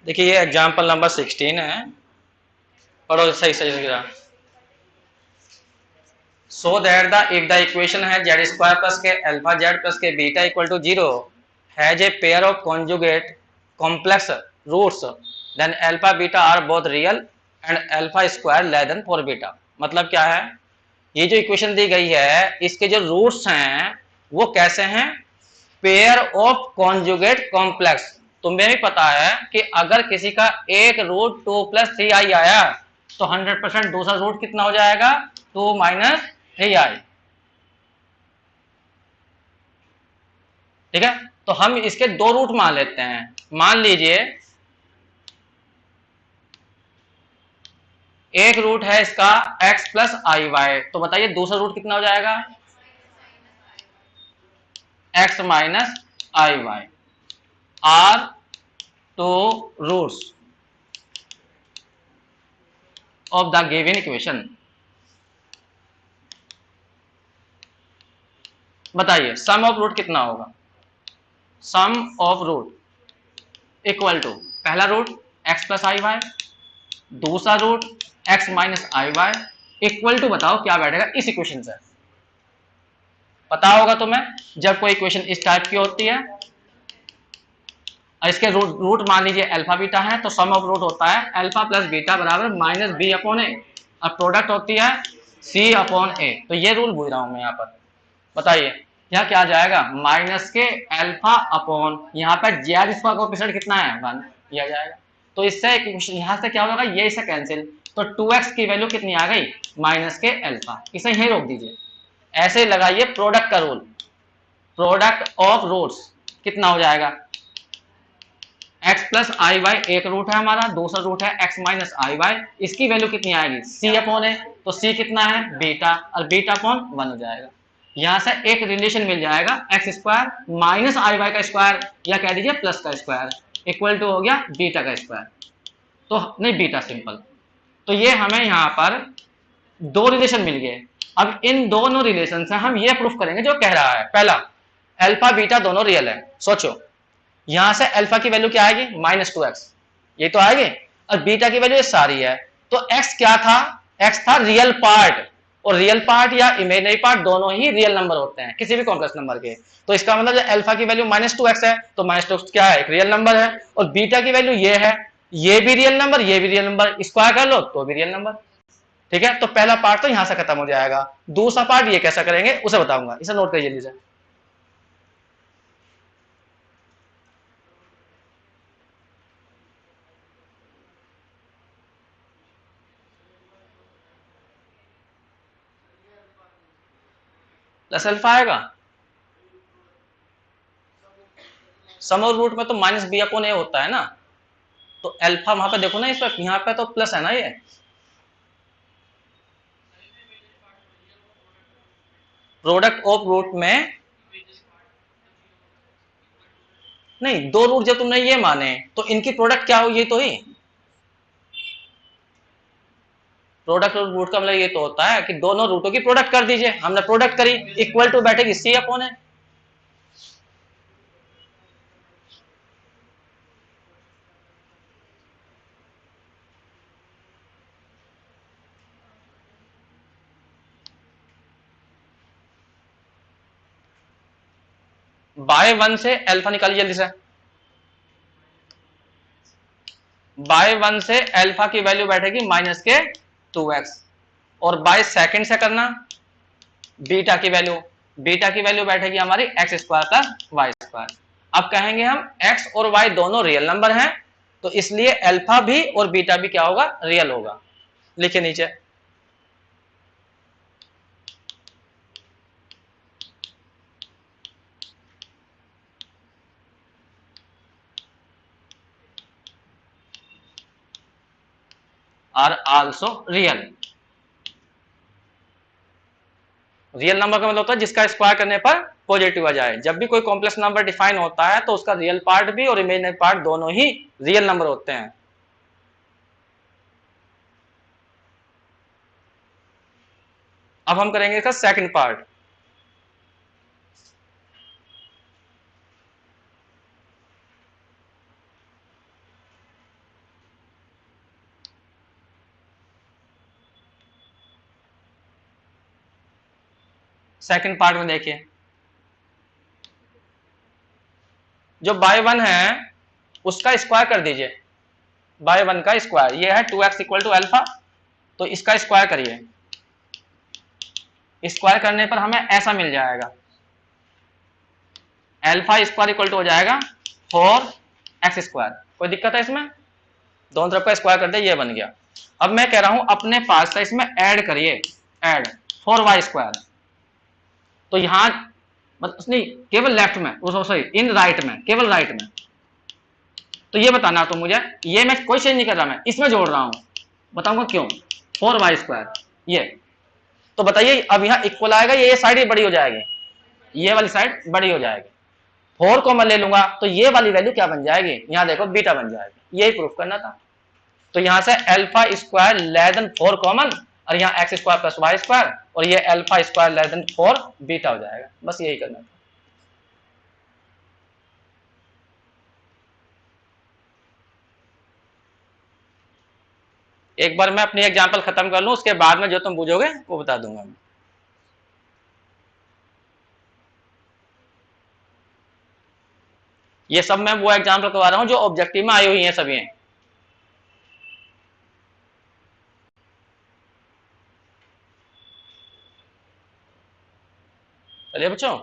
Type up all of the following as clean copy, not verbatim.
देखिए ये example number 16 है, पढ़ो सही सही सही। So that the if the equation है Z square plus K alpha Z plus K beta equal to zero has a pair of conjugate complex roots then alpha beta are both real and alpha square less than 4 beta. मतलब क्या है, ये जो equation दी गई है इसके जो roots हैं वो कैसे हैं, पेयर ऑफ कॉन्जुगेट कॉम्प्लेक्स। तुम्हें भी पता है कि अगर किसी का एक रूट 2 प्लस 3i आया तो 100% दूसरा रूट कितना हो जाएगा, 2 माइनस 3i। ठीक है, तो हम इसके दो रूट मान लेते हैं। मान लीजिए एक रूट है इसका x प्लस आई वाई, तो बताइए दूसरा रूट कितना हो जाएगा, x minus I Y are two roots of the given equation. बताइए सम ऑफ रूट कितना होगा, sum of root equal to पहला रूट x प्लस आई वाई, दूसरा root x minus I Y equal to बताओ क्या बैठेगा इस इक्वेशन से। पता होगा तुम्हें, जब कोई इक्वेशन इस टाइप की होती है और इसके रूट मान लीजिए अल्फा बीटा है तो सम ऑफ रूट होता है अल्फा प्लस बीटा बराबर माइनस बी अपॉन ए, अब प्रोडक्ट होती है सी अपॉन ए। तो ये रूल भूल रहा हूं मैं यहाँ पर। बताइए यहाँ क्या आ जाएगा, माइनस के अल्फा अपॉन यहाँ पर जेड स्क्वायर कोएफिशिएंट कितना है 1 ये आ जाएगा। तो इससे यहाँ से क्या होगा, ये इसे कैंसिल, तो 2x की वैल्यू कितनी आ गई, माइनस के अल्फा। इसे यहीं रोक दीजिए, ऐसे लगाइए प्रोडक्ट का रूल, प्रोडक्ट ऑफ रूट्स कितना हो जाएगा, x प्लस आई वाई एक रूट है हमारा, दूसरा रूट है x माइनस आई वाई, इसकी वैल्यू कितनी आएगी c अपॉन ए, तो c कितना है बीटा और बीटा अपॉन 1 हो जाएगा। यहां से एक रिलेशन मिल जाएगा x square minus I Y का स्क्वायर या कह दीजिए प्लस का स्क्वायर इक्वल टू हो गया बीटा का स्क्वायर, तो नहीं बीटा सिंपल। तो ये हमें यहाँ पर दो रिलेशन मिल गए। अब इन दोनों रिलेशन से हम ये प्रूफ करेंगे जो कह रहा है, पहला अल्फा बीटा दोनों रियल है। सोचो यहां से अल्फा की वैल्यू क्या आएगी -2x, ये तो आएगी, और बीटा की वैल्यू ये सारी है। तो x क्या था, x था रियल पार्ट, और रियल पार्ट या इमेजिनरी पार्ट दोनों ही रियल नंबर होते हैं किसी भी कॉम्प्लेक्स नंबर के। तो इसका मतलब अल्फा की वैल्यू -2x है तो -2x क्या है, एक रियल नंबर है, और बीटा की वैल्यू ये है, ये भी रियल नंबर ये भी रियल नंबर, स्क्वायर कर लो तो भी रियल नंबर। ठीक है, तो पहला पार्ट तो यहां से खत्म हो जाएगा। दूसरा पार्ट ये कैसा करेंगे उसे बताऊंगा, इसे नोट करिए जल्दी से। प्लस अल्फा आएगा, सम और रूट में तो माइनस बी अपॉन ए होता है ना, तो अल्फा वहां पे देखो ना, इस पर यहाँ पे तो प्लस है ना, ये प्रोडक्ट ऑफ रूट में नहीं, दो रूट जब तुमने ये माने तो इनकी प्रोडक्ट क्या हो, ये तो ही प्रोडक्ट ऑफ रूट का मतलब ये तो होता है कि दोनों रूटों की प्रोडक्ट कर दीजिए, हमने प्रोडक्ट करी इक्वल टू बैठेगी सी अपॉन है। बाय 1 से अल्फा निकालिए जल्दी से, बाय 1 से अल्फा की वैल्यू बैठेगी माइनस के 2x, और बाय सेकंड से करना बीटा की वैल्यू, बीटा की वैल्यू बैठेगी हमारी X square plus Y square. अब कहेंगे हम एक्स और वाई दोनों रियल नंबर हैं तो इसलिए अल्फा भी और बीटा भी क्या होगा, रियल होगा। लिखे नीचे are also real. Real number का मतलब होता है जिसका स्क्वायर करने पर पॉजिटिव आ जाए। जब भी कोई कॉम्प्लेक्स नंबर डिफाइन होता है तो उसका रियल पार्ट भी और इमेजिनरी पार्ट दोनों ही रियल नंबर होते हैं। अब हम करेंगे इसका सेकंड पार्ट। सेकंड पार्ट में देखिए, जो बाय वन है उसका स्क्वायर कर दीजिए, बाय वन का स्क्वायर, ये है 2x इक्वल टू अल्फा, तो इसका स्क्वायर करिए, स्क्वायर करने पर हमें ऐसा मिल जाएगा, अल्फा स्क्वायर इक्वल टू हो जाएगा 4x स्क्वायर। कोई दिक्कत है इसमें? दोनों तरफ का स्क्वायर कर दे, ये बन गया। अब मैं कह रहा हूं अपने पास का इसमें ऐड करिए, ऐड 4y स्क्वायर, तो यहां नहीं, केवल लेफ्ट में, सॉरी इन राइट में, केवल राइट में। तो ये बताना तो मुझे, ये मैं कोई चेंज नहीं कर रहा, मैं इसमें जोड़ रहा हूं, बताऊंगा क्यों। 4y स्क्वायर ये, तो बताइए अब यहां इक्वल आएगा, ये साइड ही बड़ी हो जाएगी, ये वाली साइड बड़ी हो जाएगी। 4 कॉमन ले लूंगा तो ये वाली वैल्यू क्या बन जाएगी, यहां देखो बीटा बन जाएगी, यही प्रूफ करना था। तो यहां से alpha square less than 4 common, और यहाँ X square plus Y square, और ये alpha square less than 4 beta हो जाएगा, बस यही करना था। एक बार मैं अपनी एग्जांपल खत्म कर लूं, उसके बाद में जो तुम पूछोगे वो बता दूंगा मैं। ये सब मैं वो एग्जांपल करवा रहा हूं जो ऑब्जेक्टिव में आई हुई हैं सभी हैं। चलिए बच्चों,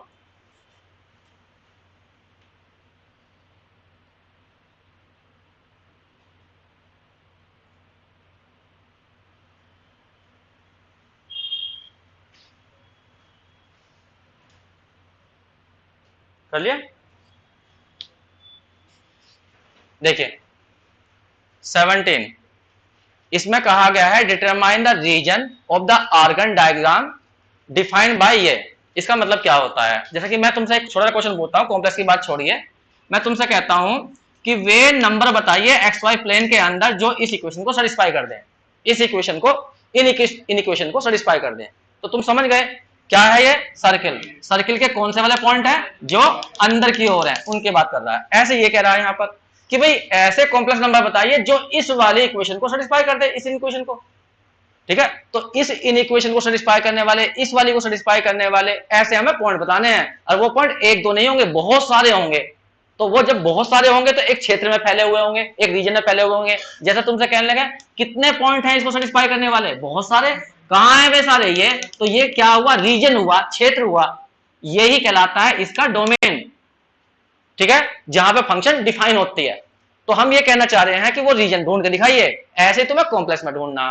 कर लिया। देखिए 17, इसमें कहा गया है determine the region of the Argand diagram defined by ये। इसका मतलब क्या होता है, जैसे कि मैं तुमसे एक छोटा क्वेश्चन पूछता हूं, कॉम्प्लेक्स की बात छोड़िए, मैं तुमसे कहता हूं कि वे नंबर बताइए एक्स वाई प्लेन के अंदर जो इस इक्वेशन को सेटिस्फाई कर दें, इस इक्वेशन को इन इक्वेशन को सेटिस्फाई कर दें। तो तुम समझ गए क्या है ये, सर्किल, सर्किल के कौन से वाले पॉइंट है जो अंदर की ओर है, उनकी बात कर रहा है। ऐसे ये कह रहा है यहां पर कि भाई ऐसे कॉम्प्लेक्स नंबर बताइए जो इस वाली इक्वेशन को सेटिस्फाई कर दे, इस इक्वेशन को, ठीक है। तो इस इन इक्वेशन को सेटिस्फाई करने वाले, इस वाली को सेटिस्फाई करने वाले, ऐसे हमें पॉइंट बताने हैं। और वो पॉइंट एक दो नहीं होंगे, बहुत सारे होंगे। तो वो जब बहुत सारे होंगे तो एक क्षेत्र में फैले हुए होंगे, एक रीजन में फैले हुए होंगे। जैसा तुमसे कहने लगे कितने पॉइंट हैं इसको सेटिस्फाई करने वाले, बहुत सारे। कहां है वे सारे, ये तो ये क्या हुआ, रीजन हुआ, क्षेत्र हुआ, यही कहलाता है इसका डोमेन, ठीक है, जहां पे फंक्शन डिफाइन होती है। तो हम ये कहना चाह रहे हैं कि वो रीजन ढूंढ के दिखाइए, ऐसे तुम्हें कॉम्प्लेक्स में ढूंढना।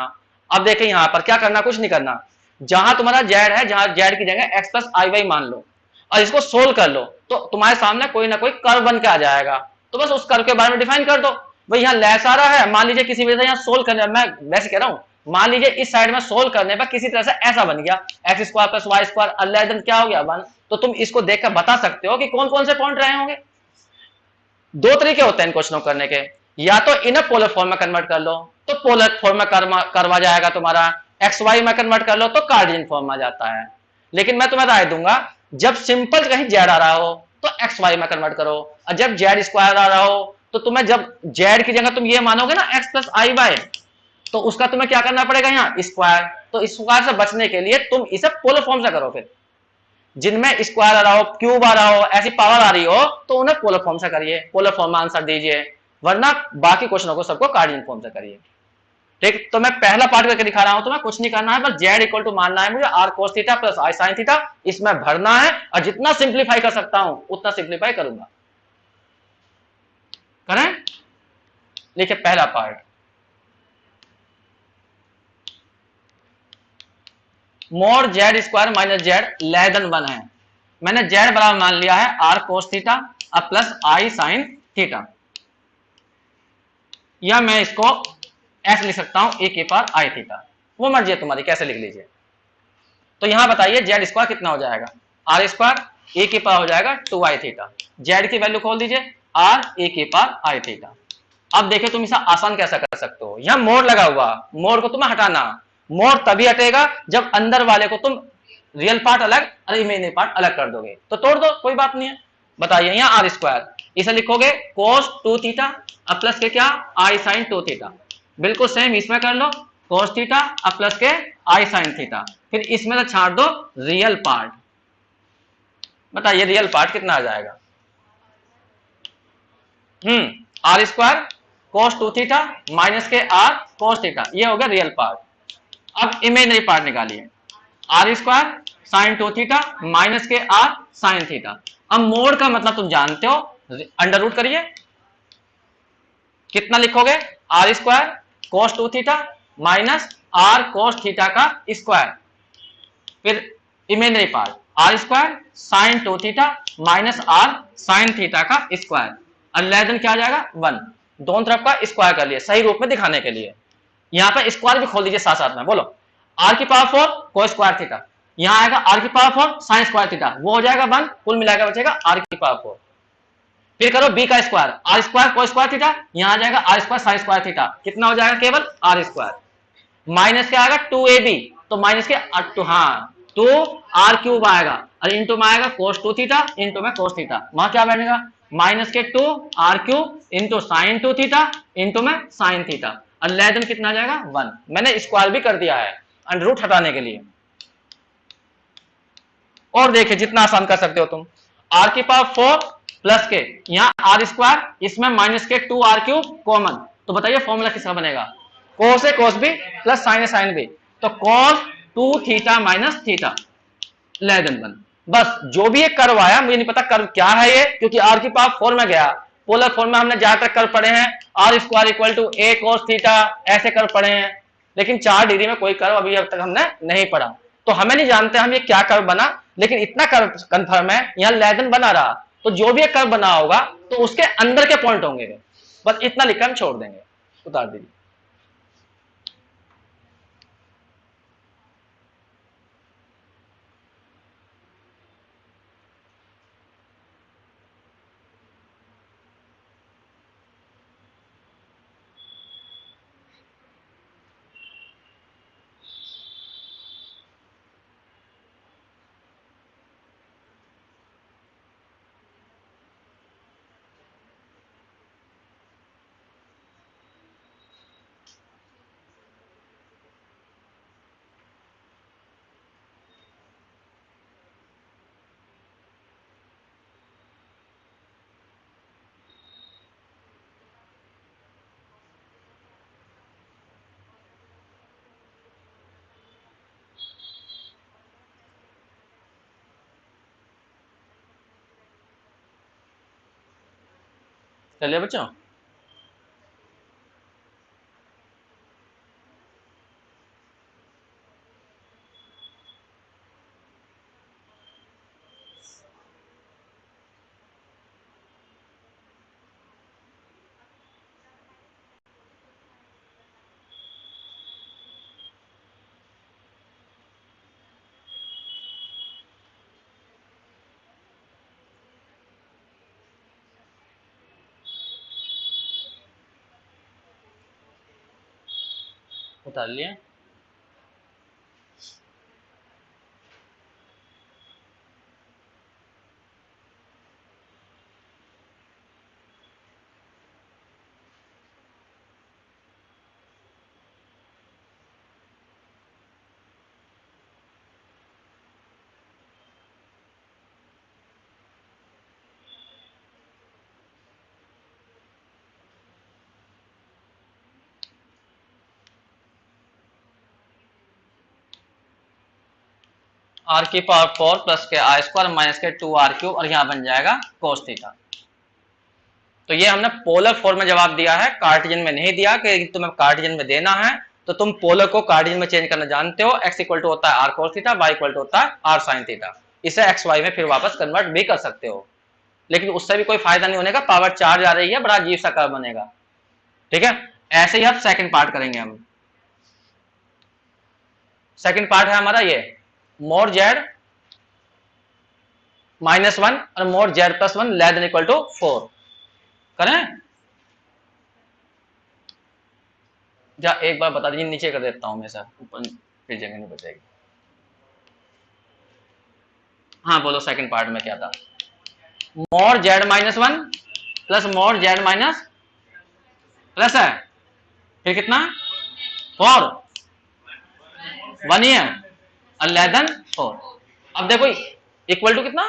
अब देखिए यहां पर क्या करना, कुछ नहीं करना, जहां तुम्हारा जेड है, जहां जेड की जगह एक्स प्लस आई वाई मान लो और इसको सोल्व कर लो, तो तुम्हारे सामने कोई ना कोई कर्व बन के आ जाएगा। तो बस उस कर्व के बारे में डिफाइन कर दो। भाई यहाँ लेस आ रहा है, मान लीजिए किसी वजह से यहाँ सोल्व करने, मैं वैसे कह रहा हूं, मान लीजिए इस साइड में सोल्व करने पर किसी तरह से ऐसा बन गया, X square plus Y square क्या हो गया, 1। तो तुम इसको देखकर बता सकते हो कि कौन कौन से पॉइंट रहे होंगे। दो तरीके होते हैं इन क्वेश्चनों करने के, या तो इन्हें पोलर फॉर्म में कन्वर्ट कर लो तो पोलर फॉर्म में करवा जाएगा तुम्हारा, एक्स वाई में कन्वर्ट कर लो तो कार्टेशियन फॉर्म में जाता है। लेकिन मैं तुम्हें राय दूंगा, जब सिंपल कहीं जेड आ रहा हो तो एक्स वाई में कन्वर्ट करो, और जब जेड स्क्वायर आ रहा हो तो तुम्हें, जब जेड की जगह तुम ये मानोगे ना एक्स प्लस आई वाई, तो उसका तुम्हें क्या करना पड़ेगा यहाँ स्क्वायर। तो स्क्वायर से बचने के लिए तुम इसे पोलर फॉर्म से करो, फिर जिनमें स्क्वायर आ रहा हो, क्यूब आ रहा हो, ऐसी पावर आ रही हो तो उन्हें पोलर फॉर्म से करिए, पोलर फॉर्म में आंसर दीजिए, वरना बाकी क्वेश्चनों को सबको कार्टेशियन फॉर्म से करिए। ठीक, तो मैं पहला पार्ट करके दिखा रहा हूं, तुम्हें कुछ नहीं करना है, बस जेड इक्वल टू मानना है मुझे R cos theta plus I sine theta, इसमें भरना है, और जितना सिंप्लीफाई कर सकता हूं उतना सिंप्लीफाई करूंगा। करें, लिखिए पहला part, mode Z square minus Z less than 1 है। मैंने जेड बराबर मान लिया है आर कोस थीटा अब प्लस आई साइन थीटा, या मैं इसको ऐसे लिख सकता हूं ए के पावर आई थीटा, वो मर्जी है तुम्हारी, कैसे लिख लीजिए। तो यहां बताइए जेड स्क्वायर कितना हो जाएगा, आर स्क्वायर ए के पावर हो जाएगा 2 आई थीटा, जेड की वैल्यू खोल दीजिए आर ए के पावर आई थीटा। अब देखिए तुम इसे आसान कैसा कर सकते हो, यहां मोड लगा हुआ, मोड को तुम्हें हटाना, मोड तभी हटेगा जब अंदर वाले को तुम रियल पार्ट अलग और इमेजिनरी पार्ट अलग कर दोगे। तो तोड़ दो, कोई बात नहीं है। बताइए यहाँ आर स्क्वायर, इसे लिखोगे cos 2 थीटा अब प्लस के क्या आई साइन 2 थीटा, बिल्कुल सेम इसमें कर लो cos थीटा अब plus K I sine theta, फिर इसमें से छाट दो रियल पार्ट, बताइए रियल पार्ट कितना आ जाएगा? R square cos 2 theta minus K R cos theta, ये हो गया रियल पार्ट। अब इमेजनरी पार्ट निकालिए, R square sine 2 theta minus K R sine theta. अब मोड का मतलब तुम जानते हो, अंडर रूट करिए, कितना लिखोगे? R square cos 2 theta minus R cos theta का स्क्वायर, फिर imaginary part R square sine 2 theta minus R sine theta का स्क्वायर, और लेस देन क्या आ जाएगा? 1। दोनों तरफ का स्क्वायर कर लिए सही रूप में दिखाने के लिए। यहां पर स्क्वायर भी खोल दीजिए साथ साथ में, बोलो आर की पावर 4 को स्क्वायर थीटा, यहां आएगा आर की पावर 4 साइन स्क्वायर थीटा, वो हो जाएगा 1, कुल मिलाकर बचेगा आर की पावर 4। फिर करो बी का square, R square cos square theta, यहां आ जाएगा R square sine square theta, कितना हो जाएगा? केवल आर स्क्वायर। माइनस क्या आएगा? 2ab, तो माइनस के हाँ 2 आर क्यूब आएगा, और इंटू में आएगा कोस 2 थीटा इंटू में कोस थीटा, वहां क्या बनेगा? Minus K 2 R cube into sine 2 theta into में साइन थीटा, और लेस देन कितना आ जाएगा? 1। मैंने स्क्वायर भी कर दिया है अंडर रूट हटाने के लिए। और देखिए जितना आसान कर सकते हो तुम, आर की पावर 4 प्लस के, यहाँ आर स्क्वायर, इसमें minus K 2 R cube common, तो बताइए फॉर्मूला किसका बनेगा? कोस ए कोस बी प्लस साइन ए साइन बी, तो cos 2 theta minus theta less than 1। बस जो भी एक कर्व आया, मुझे नहीं पता कर्व क्या है ये, क्योंकि आर की पावर 4 में गया, पोलर फॉर्म में हमने ज्यादातर कर्व पढ़े हैं R square equal to A cos theta, ऐसे कर्व पढ़े हैं, लेकिन 4 डिग्री में कोई कर्व अभी अब तक हमने नहीं पढ़ा, तो हमें नहीं जानते हम ये क्या कर्व बना, लेकिन इतना कर्व कंफर्म है यहाँ लेस देन बना रहा, तो जो भी एक कर्व बना होगा तो उसके अंदर के पॉइंट होंगे, बस इतना लिखकर हम छोड़ देंगे, उतार दीजिए। चलिए बच्चों, उतार लिए। आर की पावर 4 प्लस के are square minus K 2 R cube, और यहां बन जाएगा कोस थीटा। तो ये हमने पोलर फॉर्म में जवाब दिया है, कार्टेशियन में नहीं दिया कि तुम्हें कार्टेशियन में देना है, तो तुम पोलर को कार्टेशियन में चेंज करना जानते हो, x इक्वल टू होता है R cos theta, y equal to होता है आर साइन थीटा, इसे एक्स वाई में फिर वापस कन्वर्ट भी कर सकते हो, लेकिन उससे भी कोई फायदा नहीं होने का, पावर 4 जा रही है, बड़ा अजीब सा कर्व बनेगा। ठीक है, ऐसे ही अब सेकंड पार्ट करेंगे हम। सेकंड पार्ट है हमारा ये, मोड जेड -1 और mod Z plus 1 less than equal to 4 करें। जा एक बार बता दीजिए, नीचे कर देता हूं मैं सर, ऊपर फिर जगह नहीं बचेगी। हाँ बोलो सेकंड पार्ट में क्या था? Mode Z -1 plus mode Z minus plus है, फिर कितना? 4 1 ही है, और लेस देन 4। अब देखो इक्वल टू कितना,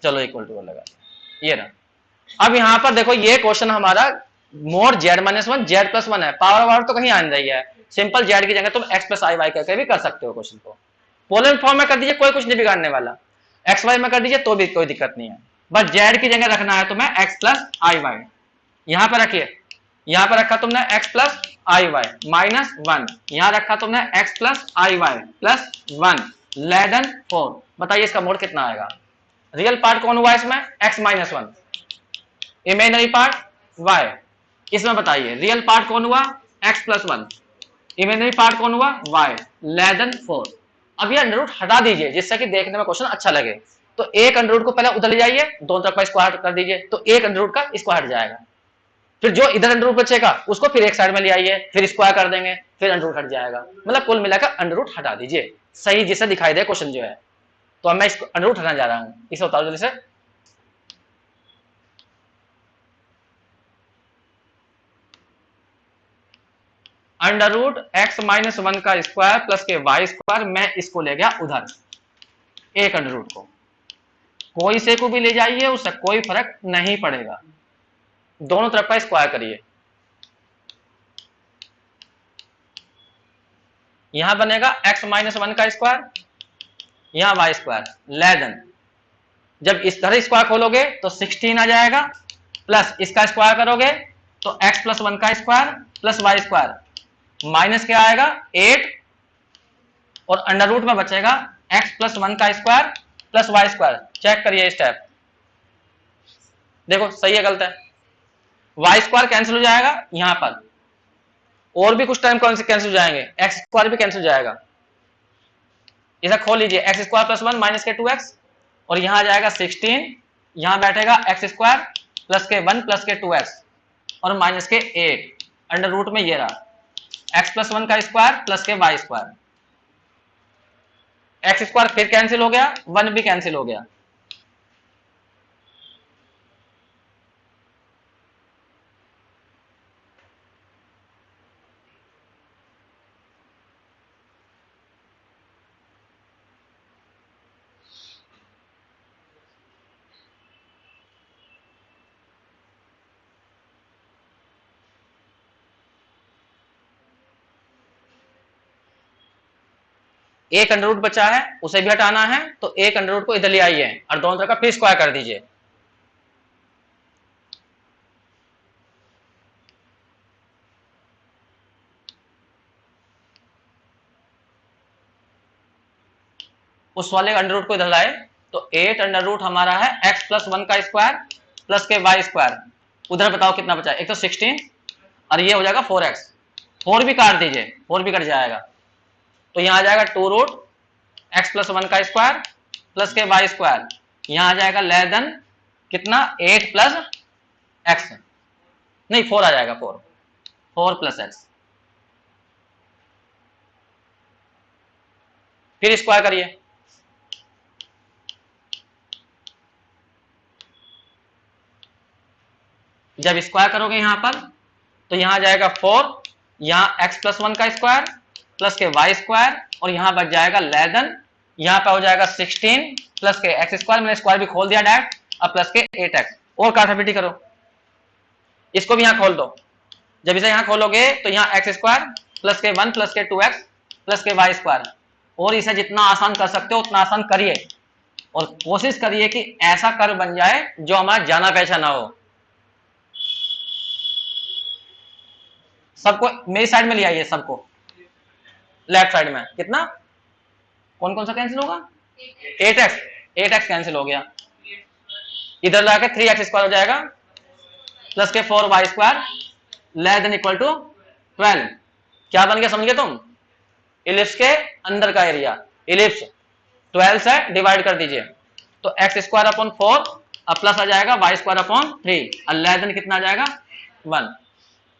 चलो इक्वल टू लगा, ये रहा। अब यहां पर देखो ये क्वेश्चन हमारा mode Z minus one Z plus one है, पावर वावर तो कहीं आ नहीं रही है, सिंपल जेड की जगह तुम एक्स प्लस आई वाई करके भी कर सकते हो क्वेश्चन को। पोलर फॉर्म में कर दीजिए, कोई कुछ नहीं बिगाड़ने वाला, एक्स वाई में कर दीजिए तो भी कोई दिक्कत नहीं है, बस जेड की जगह रखना है तुम्हें एक्स प्लस आई वाई। यहां पर रखिए, यहां पर रखा तुमने एक्स प्लस आई वाई माइनस वन, यहां रखा तुमने एक्स प्लस आई y plus one less than 4। बताइए इसका मोड कितना आएगा। रियल पार्ट कौन हुआ इसमें, X minus one, imaginary part Y. इसमें बताइए रियल पार्ट कौन हुआ, X plus one, imaginary part कौन हुआ, वाई लेस देन 4। अब ये अंडर रूट हटा दीजिए जिससे कि देखने में क्वेश्चन अच्छा लगे। तो एक अंडर रूट को पहले उधर ले जाइए, दोनों तरफ का स्क्वायर कर दीजिए, तो एक अंडर रूट का स्क्वायर हट जाएगा। फिर जो इधर अंडर रूट बचेगा उसको फिर एक साइड में ले आइए, फिर स्क्वायर कर देंगे, फिर अंडर रूट हट जाएगा। मतलब कुल मिलाकर अंडर रूट हटा दीजिए, सही जिससे दिखाई दे क्वेश्चन जो है। तो अब मैं इसको अंडर रूट हटाने जा रहा हूं, इसे उतारो जल्दी से। Under root X minus one का स्क्वायर प्लस के वाई स्क्वायर, मैं इसको ले गया उधर, एक अंडर रूट को, कोई से को भी ले जाइए उससे कोई फर्क नहीं पड़ेगा, दोनों तरफ का स्क्वायर करिए। यहां बनेगा एक्स माइनस वन का स्क्वायर, यहां वाई स्क्वायर लेस देन, जब इस तरह स्क्वायर खोलोगे तो 16 आ जाएगा, प्लस इसका स्क्वायर करोगे तो एक्स प्लस वन का square plus Y square, minus क्या आएगा 8, और अंडर रूट में बचेगा एक्स प्लस वन का square plus Y square. Check करिए स्टेप, देखो सही है गलत है, वाई स्क्वायर कैंसिल हो जाएगा यहां पर, और भी कुछ टाइम कौन से कैंसिल हो जाएंगे, एक्स स्क्वायर भी कैंसिल हो जाएगा। इसे खोल लीजिए, x square plus one minus के 2x, और यहां आ जाएगा 16, यहां बैठेगा एक्स स्क्वायर प्लस के 1 प्लस के 2x और माइनस के 8, अंडर रूट में ये रहा एक्स प्लस वन का स्क्वायर प्लस के वाई स्क्वायर, एक्स स्क्वायर फिर कैंसिल हो गया, 1 भी कैंसिल हो गया। एक अंडर रूट बचा है उसे भी हटाना है, तो एक अंडर रूट को इधर ले आइए और दोनों तरफ का फिर स्क्वायर कर दीजिए। उस वाले अंडर रूट को इधर लाए तो 8 अंडर रूट हमारा है एक्स प्लस वन का स्क्वायर प्लस के वाई स्क्वायर, उधर बताओ कितना बचा, एक तो 16 और ये हो जाएगा 4x, 4 भी काट दीजिए, 4 भी कट जाएगा, तो यहां आ जाएगा 2 रूट एक्स प्लस वन का स्क्वायर प्लस के वाई स्क्वायर, यहां आ जाएगा लेस देन कितना 8 प्लस एक्स, नहीं 4 आ जाएगा, 4 प्लस एक्स, फिर स्क्वायर करिए, जब स्क्वायर करोगे यहां पर तो यहां आ जाएगा 4, यहां एक्स प्लस वन का स्क्वायर प्लस के वाई स्क्वायर, और यहां बच जाएगा लेस देन, यहां पे हो जाएगा 16 प्लस के एक्स स्क्वायर, मैंने स्क्वायर भी खोल दिया डायरेक्ट, अब प्लस के 8x, और काटापिटी करो, इसको भी यहां खोल दो, जब इसे यहां खोलोगे तो यहां एक्स स्क्वायर प्लस के 1 प्लस के 2x प्लस के वाई स्क्वायर, और इसे जितना आसान कर सकते हो उतना आसान करिए, और कोशिश करिए कि ऐसा कर बन जाए जो हमारा जाना पहचाना हो। सबको मेरी साइड में ले आइए, सबको लेफ्ट साइड में, कितना कौन कौन सा कैंसिल होगा, 8x, 8x कैंसिल हो गया, इधर लाके 3x स्क्वायर हो जाएगा प्लस के 4y square less than equal to 12। क्या बन गया समझ गए तुम, इलिप्स के अंदर का एरिया, इलिप्स 12 से डिवाइड कर दीजिए, तो एक्स स्क्वायर अपॉन 4 अब प्लस आ जाएगा वाई स्क्वायर अपॉन 3 और लेस देन कितना आ जाएगा 1।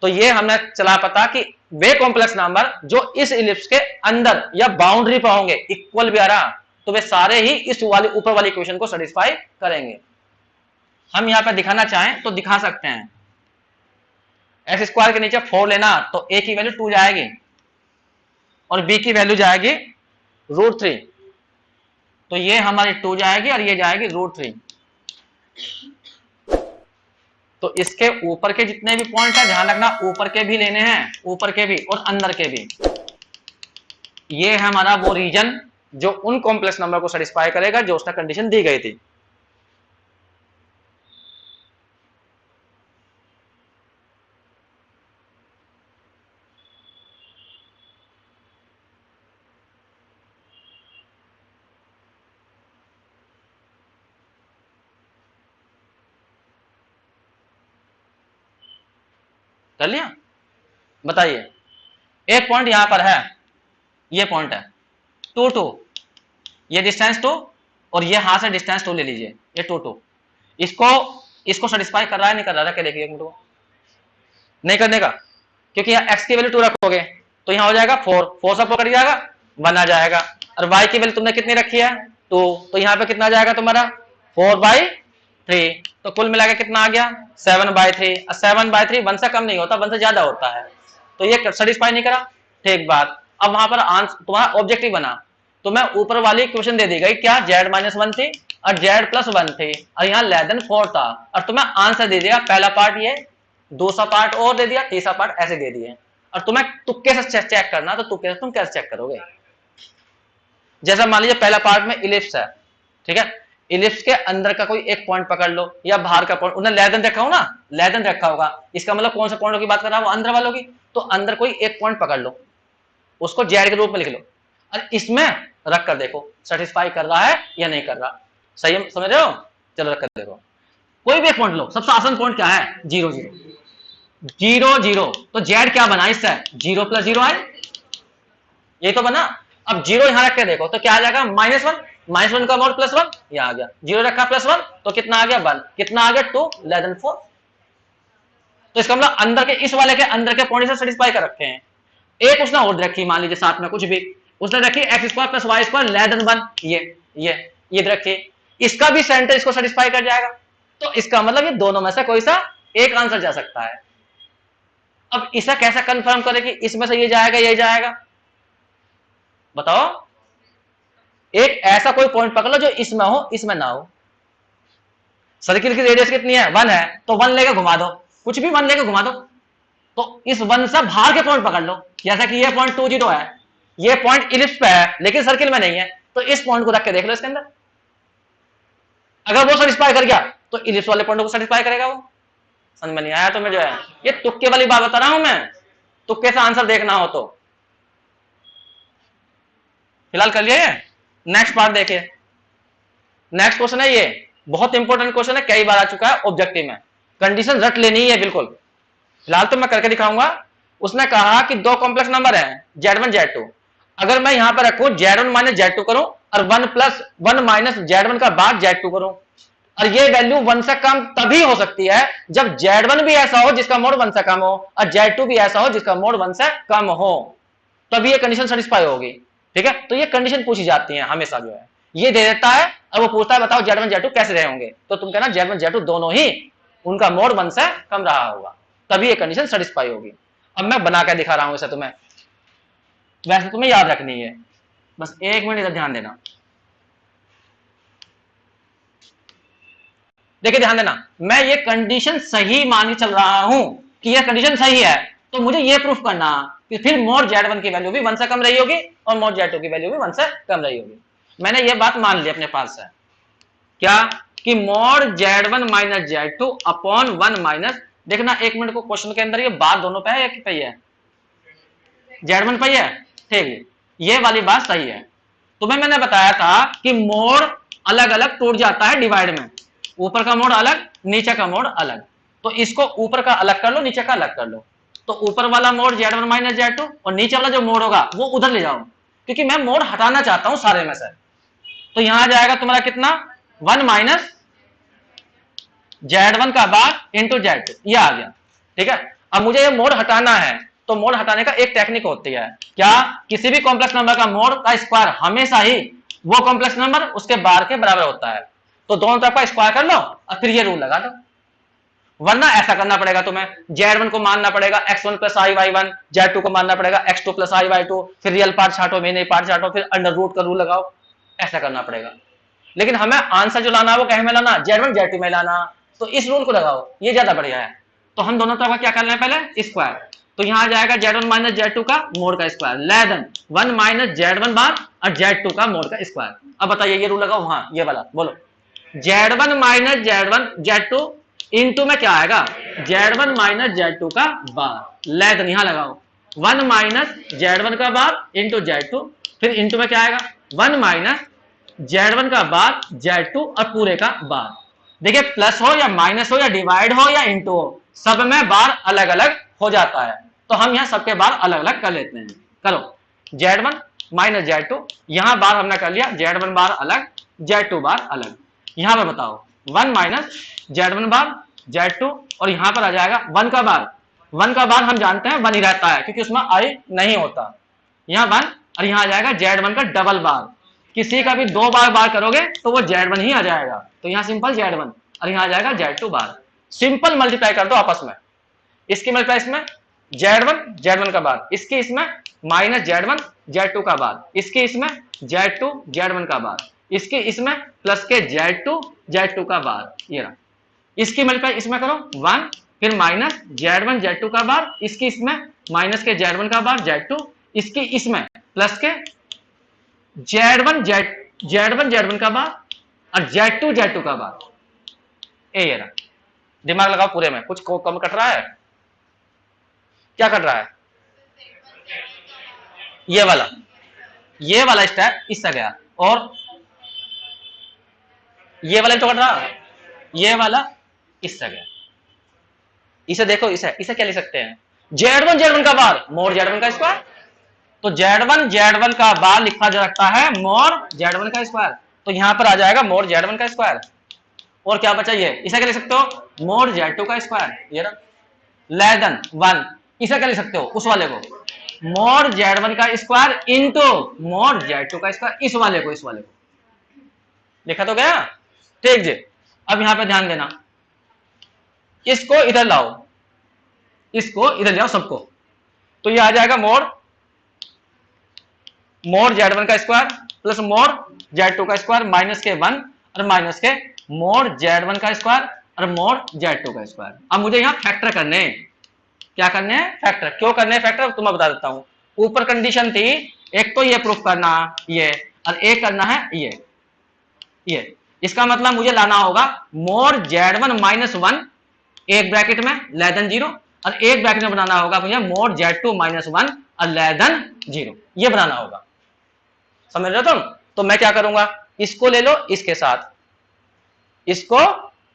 तो ये हमने चला पता कि वे कॉम्प्लेक्स नंबर जो इस इलिप्स के अंदर या बाउंड्री पर होंगे इक्वल भी आ रहा तो वे सारे ही इस वाली ऊपर वाली इक्वेशन को सेटिस्फाई करेंगे। हम यहां पर दिखाना चाहें तो दिखा सकते हैं, एक्स स्क्वायर के नीचे 4 लेना तो a की वैल्यू 2 जाएगी और b की वैल्यू जाएगी √3, तो ये हमारी 2 जाएगी और ये जाएगी √3। तो इसके ऊपर के जितने भी पॉइंट है ध्यान रखना, ऊपर के भी लेने हैं, ऊपर के भी और अंदर के भी। ये है हमारा वो रीजन जो उन कॉम्प्लेक्स नंबर को सेटिस्फाई करेगा जो उसका कंडीशन दी गई थी। कर लिया? बताइए, एक पॉइंट यहां पर है, ये पॉइंट है 2 2, ये डिस्टेंस 2 और ये हाथ से डिस्टेंस 2 ले लीजिए, ये 2 2। इसको सेटिस्फाई कर रहा है नहीं कर रहा है? क्या देखिए, एक मिनट को नहीं करने का, क्योंकि यहाँ x की वैल्यू 2 रखोगे तो यहाँ हो जाएगा 4, 4 से 4 कट जाएगा 1 आ जाएगा, और y की वैल्यू तुमने कितनी रखी है 2, तो यहाँ पे कितना आ जाएगा तुम्हारा 4/3, तो कुल मिलाकर कितना आ गया 7/3। 7/3 1 से कम नहीं होता, 1 से ज्यादा होता है, तो ये सेटिस्फाई नहीं करा। ठीक बात, अब वहां पर आंसर तुम्हारा ऑब्जेक्टिव बना, तो मैं ऊपर वाली क्वेश्चन दे दी गई क्या z-1 थी और z+1 थी और यहाँ <4 था, और तुम्हें आंसर दे दिया पहला पार्ट ये, दूसरा पार्ट और दे दिया, तीसरा पार्ट ऐसे दे दिए, और तुम्हें तुक्के से चेक करना, तो तुक्के से तुम कैसे चेक करोगे? जैसा मान लीजिए पहला पार्ट में इलिप्स है, ठीक है, इलिप्स के अंदर का कोई एक पॉइंट पकड़ लो या बाहर का पॉइंट, उन्हें लेदन रखा हो ना, लेदन रखा होगा, इसका मतलब कौन सा पॉइंट की बात कर रहा है वो अंदर वालों की, तो अंदर कोई एक पॉइंट पकड़ लो, उसको जेड के रूप में लिख लो और इसमें रख कर देखो सेटिस्फाई कर रहा है या नहीं कर रहा। सही समझ रहे हो? चलो रख कर देखो, कोई भी एक पॉइंट लो, सबसे आसान पॉइंट क्या है 0 0 0 0, तो जेड क्या बना इससे 0 + 0 है, ये तो बना। अब 0 यहां रख के देखो तो क्या आ जाएगा -1, -1 का मोड +1, ये आ गया, 0 रखा +1 तो कितना आ गया 1, कितना आ गया 2 <4। तो इसका मतलब अंदर के इस वाले के अंदर के पॉइंट से सेटिस्फाई कर रखे हैं। एक उसने और रखी, मान लीजिए साथ में कुछ भी उसने रखी x² + y² <1, ये रखी, इसका भी सेंटर इसको सेटिस्फाई कर जाएगा, तो इसका मतलब ये दोनों में से कोई सा एक आंसर जा सकता है। अब इसे कैसे कंफर्म करें कि इसमें से ये जाएगा ये जाएगा? बताओ, एक ऐसा कोई पॉइंट पकड़ लो जो इसमें हो इसमें ना हो। सर्किल की रेडियस कितनी है 1 है, तो 1 लेकर घुमा दो, कुछ भी 1 लेकर घुमा दो, तो इस 1 से बाहर के पॉइंट पकड़ लो, जैसा कि ये पॉइंट 2 0 है, ये पॉइंट इलिप्स पे है लेकिन सर्किल में नहीं है, तो इस पॉइंट को रख के देख लो इसके अंदर, अगर वो सेटिस्फाई कर गया तो इलिप्स वाले पॉइंट को सेटिस्फाई करेगा वो। समझ में नहीं आया तो मैं जो है ये तुक्के वाली बात बता रहा हूं मैं, तुक्के से आंसर देखना हो तो फिलहाल कर लिए। नेक्स्ट पार्ट देखिए, नेक्स्ट क्वेश्चन है, ये बहुत इंपॉर्टेंट क्वेश्चन है, कई बार आ चुका है ऑब्जेक्टिव में, कंडीशन रट लेनी है बिल्कुल। फिलहाल तो मैं करके दिखाऊंगा। उसने कहा कि दो कॉम्प्लेक्स नंबर है z1 z2, अगर मैं यहां पर रखूं z1 - z2 करूं और 1 + 1 - z1 का बाद z2 करूं, और ये वैल्यू 1 से कम तभी हो सकती है जब z1 भी ऐसा हो जिसका मोड 1 से कम हो और z2 भी ऐसा हो जिसका मोड 1 से कम हो, तभी ये कंडीशन सेटिस्फाई होगी। ठीक है, तो ये कंडीशन पूछी जाती है हमेशा, जो है ये दे देता है और वो पूछता है बताओ z1 z2 कैसे रहे होंगे, तो तुम कहना z1 z2 दोनों ही उनका मोड 1 से कम रहा होगा, तभी ये कंडीशन सेटिस्फाई होगी। अब मैं बना के दिखा रहा हूं इसे तुम्हें, वैसे तुम्हें याद रखनी है, बस 1 मिनट इधर ध्यान देना। देखिए ध्यान देना, मैं ये कंडीशन सही मान के चल रहा हूं कि यह कंडीशन सही है, तो मुझे ये प्रूफ करना कि फिर मोड z1 की वैल्यू भी 1 से कम रही होगी और मोड z2 की वैल्यू भी 1 से कम रही होगी। मैंने ये बात मान ली अपने पास से, क्या कि mode z1 - z2 upon 1 minus, देखना 1 मिनट को क्वेश्चन के अंदर ये बात दोनों पे है या पे है, z1 पे है, ठीक है, ये वाली बात सही है। तुम्हें मैंने बताया था कि मोड अलग अलग टूट जाता है डिवाइड में, ऊपर का मोड अलग नीचे का मोड अलग, तो इसको ऊपर का अलग कर लो नीचे का अलग कर लो, तो ऊपर वाला मोड z1 - z2 और नीचे वाला जो मोड होगा वो उधर ले जाओ, क्योंकि मैं मोड हटाना चाहता हूं सारे में से। तो यहां जाएगा तुम्हारा कितना 1 माइनस z1 का बाद इंटू z2, ये आ गया। ठीक है, अब मुझे ये मोड हटाना है, तो मोड हटाने का एक टेक्निक होती है, क्या किसी भी कॉम्प्लेक्स नंबर का मोड का स्क्वायर हमेशा ही वो कॉम्प्लेक्स नंबर उसके बार के बराबर होता है, तो दोनों तरफ का स्क्वायर कर लो और फिर ये रूल लगा दो, वरना ऐसा करना पड़ेगा तुम्हें, z1 को मानना पड़ेगा x1 + i y1, z2 को मानना पड़ेगा x2 + i y2, फिर रियल पार्ट छाटो मैंने पार्ट छाटो, फिर अंडर रूट का रूल लगाओ, ऐसा करना पड़ेगा। लेकिन हमें आंसर जो लाना है वो कहीं में लाना, Z1 Z2 में लाना, तो इस रूल को लगाओ, ये ज्यादा बढ़िया है। तो हम दोनों तरफ क्या करना है, पहले स्क्वायर, तो यहां आ जाएगा Z1 माइनस Z2 का मोड का square, less then 1 minus Z1 बार और Z2 का मोड का स्क्वायर। अब बताइए ये रूल लगाओ, हाँ ये वाला बोलो, Z1 माइनस Z2 इंटू में क्या आएगा, Z1 माइनस Z2 का बार, लेस देन यहां लगाओ 1 माइनस Z1 का बार इंटू Z2, फिर इंटू में क्या आएगा 1 माइनस Z1 का बार Z2 और पूरे का बार। देखिए प्लस हो या माइनस हो या डिवाइड हो या इंटू हो, सब में बार अलग अलग हो जाता है, तो हम यहाँ सबके बार अलग अलग कर लेते हैं। करो Z1 माइनस Z2, यहां बार हमने कर लिया, Z1 बार अलग Z2 बार अलग। यहां पर बताओ 1 माइनस Z1 बार Z2, और यहां पर आ जाएगा 1 का बार, 1 का बार हम जानते हैं 1 ही रहता है क्योंकि उसमें आई नहीं होता, यहाँ 1, और यहां आ जाएगा Z1 का डबल बार, किसी का भी 2 बार बार करोगे तो वो Z1 ही आ जाएगा, तो यहाँ सिंपल Z1 और यहाँ आ जाएगा Z2 बार। सिंपल मल्टीप्लाई कर दो आपस में, इसकी मल्टीप्लाई इसमें Z1 Z1 का बार, इसकी इसमें माइनस Z1 Z2 का बार, इसकी इसमें Z2 Z1 का बार, इसकी इसमें प्लस के Z2 Z2 का बार, ये रहा। इसकी मल्टीप्लाई इसमें करो 1, फिर माइनस Z1 Z2 का बार, इसकी इसमें माइनस के Z1 का बार Z2, इसकी इसमें प्लस के Z1 Z1 का बार और Z2 Z2 का बार, ये रहा। दिमाग लगाओ पूरे में, कुछ कम कट रहा है, क्या कट रहा है, ये वाला स्टेप इससे गया, और ये वाला तो कट रहा, ये वाला इससे गया। इसे देखो, इसे क्या लिख सकते हैं, Z1 Z1 का बार मोड Z1 का स्क्वायर, तो Z1 Z1 का बार लिखा जा सकता है मोड Z1 का स्क्वायर, तो यहां पर आ जाएगा मोड Z1 का स्क्वायर, और क्या बचा ये, इसे क्या लिख सकते हो मोड Z2 का स्क्वायर, ये रहा, लेस देन 1, इसे क्या लिख सकते हो उस वाले को मोड Z1 का स्क्वायर इंटू मोड Z2 का स्क्वायर, इस वाले को लिखा तो गया, ठीक जी। अब यहां पे ध्यान देना, इसको इधर लाओ, इसको इधर ले आओ सबको, तो ये आ जाएगा मोड Z1 का स्क्वायर प्लस मोड Z2 का स्क्वायर माइनस के 1 और माइनस के मोड Z1 का स्क्वायर और मोड Z2 का स्क्वायर। अब मुझे यहां फैक्टर करने हैं, क्या करने हैं फैक्टर, क्यों करने हैं फैक्टर तो मैं बता देता हूं। ऊपर कंडीशन थी, एक तो ये प्रूफ करना ये, और एक करना है ये, इसका मतलब मुझे लाना होगा मोड Z1 माइनस 1 एक ब्रैकेट में लेस देन 0, और एक ब्रैकेट में बनाना होगा मुझे मोड Z2 माइनस 1 और लेस देन 0, ये बनाना होगा, समझ रहे हो तुम। तो मैं क्या करूंगा, इसको ले लो इसके साथ, इसको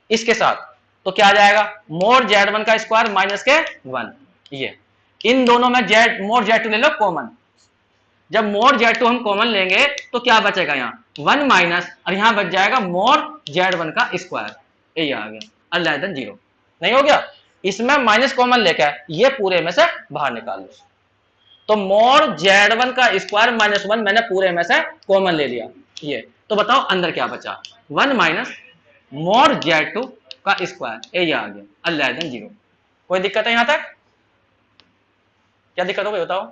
इसके साथ, तो क्या आ जाएगा मोड Z1 का स्क्वायर माइनस के 1, ये इन दोनों में मोड Z2 ले लो कॉमन, जब मोड Z2 हम कॉमन लेंगे तो क्या बचेगा यहाँ 1 माइनस, और यहां बच जाएगा मोड Z1 का स्क्वायर, ये आ गया, और लेस देन 0 नहीं हो गया, इसमें माइनस कॉमन लेकर ये पूरे में से बाहर निकाल लो, तो मोड Z1 का स्क्वायर माइनस 1 मैंने पूरे में से कॉमन ले लिया, ये तो बताओ अंदर क्या बचा 1 माइनस मोड Z2 का स्क्वायर, ये आ गया, और लेस देन 0। कोई दिक्कत है यहां तक, क्या दिक्कत हो गई बताओ।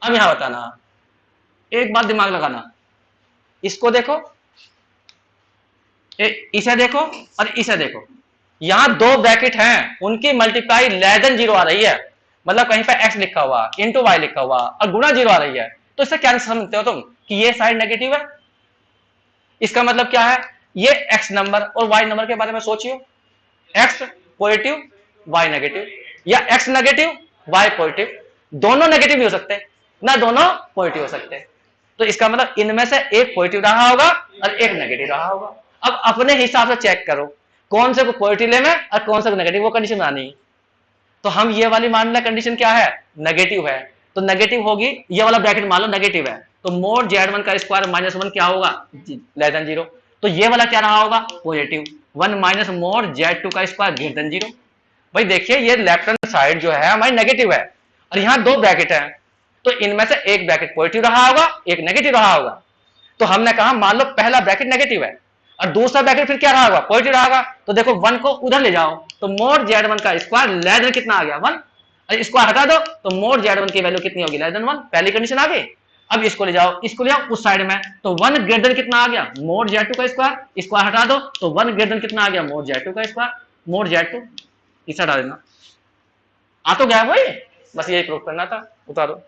अब यहां बताना, एक बात दिमाग लगाना, इसको देखो, इसे देखो और इसे देखो, यहां 2 ब्रैकेट हैं, उनकी मल्टीप्लाई लेस देन 0 आ रही है, मतलब कहीं पे x लिखा हुआ इंटू वाई लिखा हुआ और गुणा 0 आ रही है, तो इससे क्या समझते हो तुम कि ये साइड नेगेटिव है, इसका मतलब क्या है, ये x नंबर और y नंबर के बारे में सोचियो, x पॉजिटिव y नेगेटिव, या x नेगेटिव y पॉजिटिव, दोनों नेगेटिव भी हो सकते हैं ना, दोनों पॉजिटिव हो सकते हैं, तो इसका मतलब इनमें से एक पॉजिटिव रहा होगा और एक नेगेटिव रहा होगा। अब अपने हिसाब से चेक करो कौन से को पॉजिटिव लेना है और कौन से को नेगेटिव, वो कंडीशन बनानी। तो हम ये वाली मान लें कंडीशन क्या है, नेगेटिव है, तो नेगेटिव होगी, ये वाला ब्रैकेट मान लो नेगेटिव है, तो मोड Z1 का स्क्वायर माइनस 1 क्या होगा लेस देन 0, तो ये वाला क्या रहा होगा पॉजिटिव, 1 माइनस मोड Z2 का स्क्वायर ग्रेटर देन 0। भाई देखिए ये लेफ्ट हैंड साइड जो है हमारी नेगेटिव है, और यहाँ 2 ब्रैकेट है, तो इनमें से एक ब्रैकेट पॉजिटिव रहा होगा एक नेगेटिव रहा होगा, तो हमने कहा मान लो पहला ब्रैकेट नेगेटिव है और दूसरा ब्रैकेट फिर क्या रहा होगा पॉजिटिव रहा होगा, तो देखो 1 को उधर ले जाओ, तो मोड Z1 का स्क्वायर लेस देन कितना आ गया 1, और स्क्वायर हटा दो तो मोड Z1 की वैल्यू कितनी होगी लेस देन 1, पहली कंडीशन आ गई। अब इसको ले जाओ, इसको ले आओ उस साइड में, तो 1 ग्रेटर कितना आ गया, मोड Z2 का स्क्वायर, स्क्वायर हटा दो तो 1 ग्रेटर कितना आ गया, मोड Z2 का स्क्वायर, मोड Z2 इसे हटा देना, आ तो गया भाई, बस यही प्रूफ करना था, उतारो।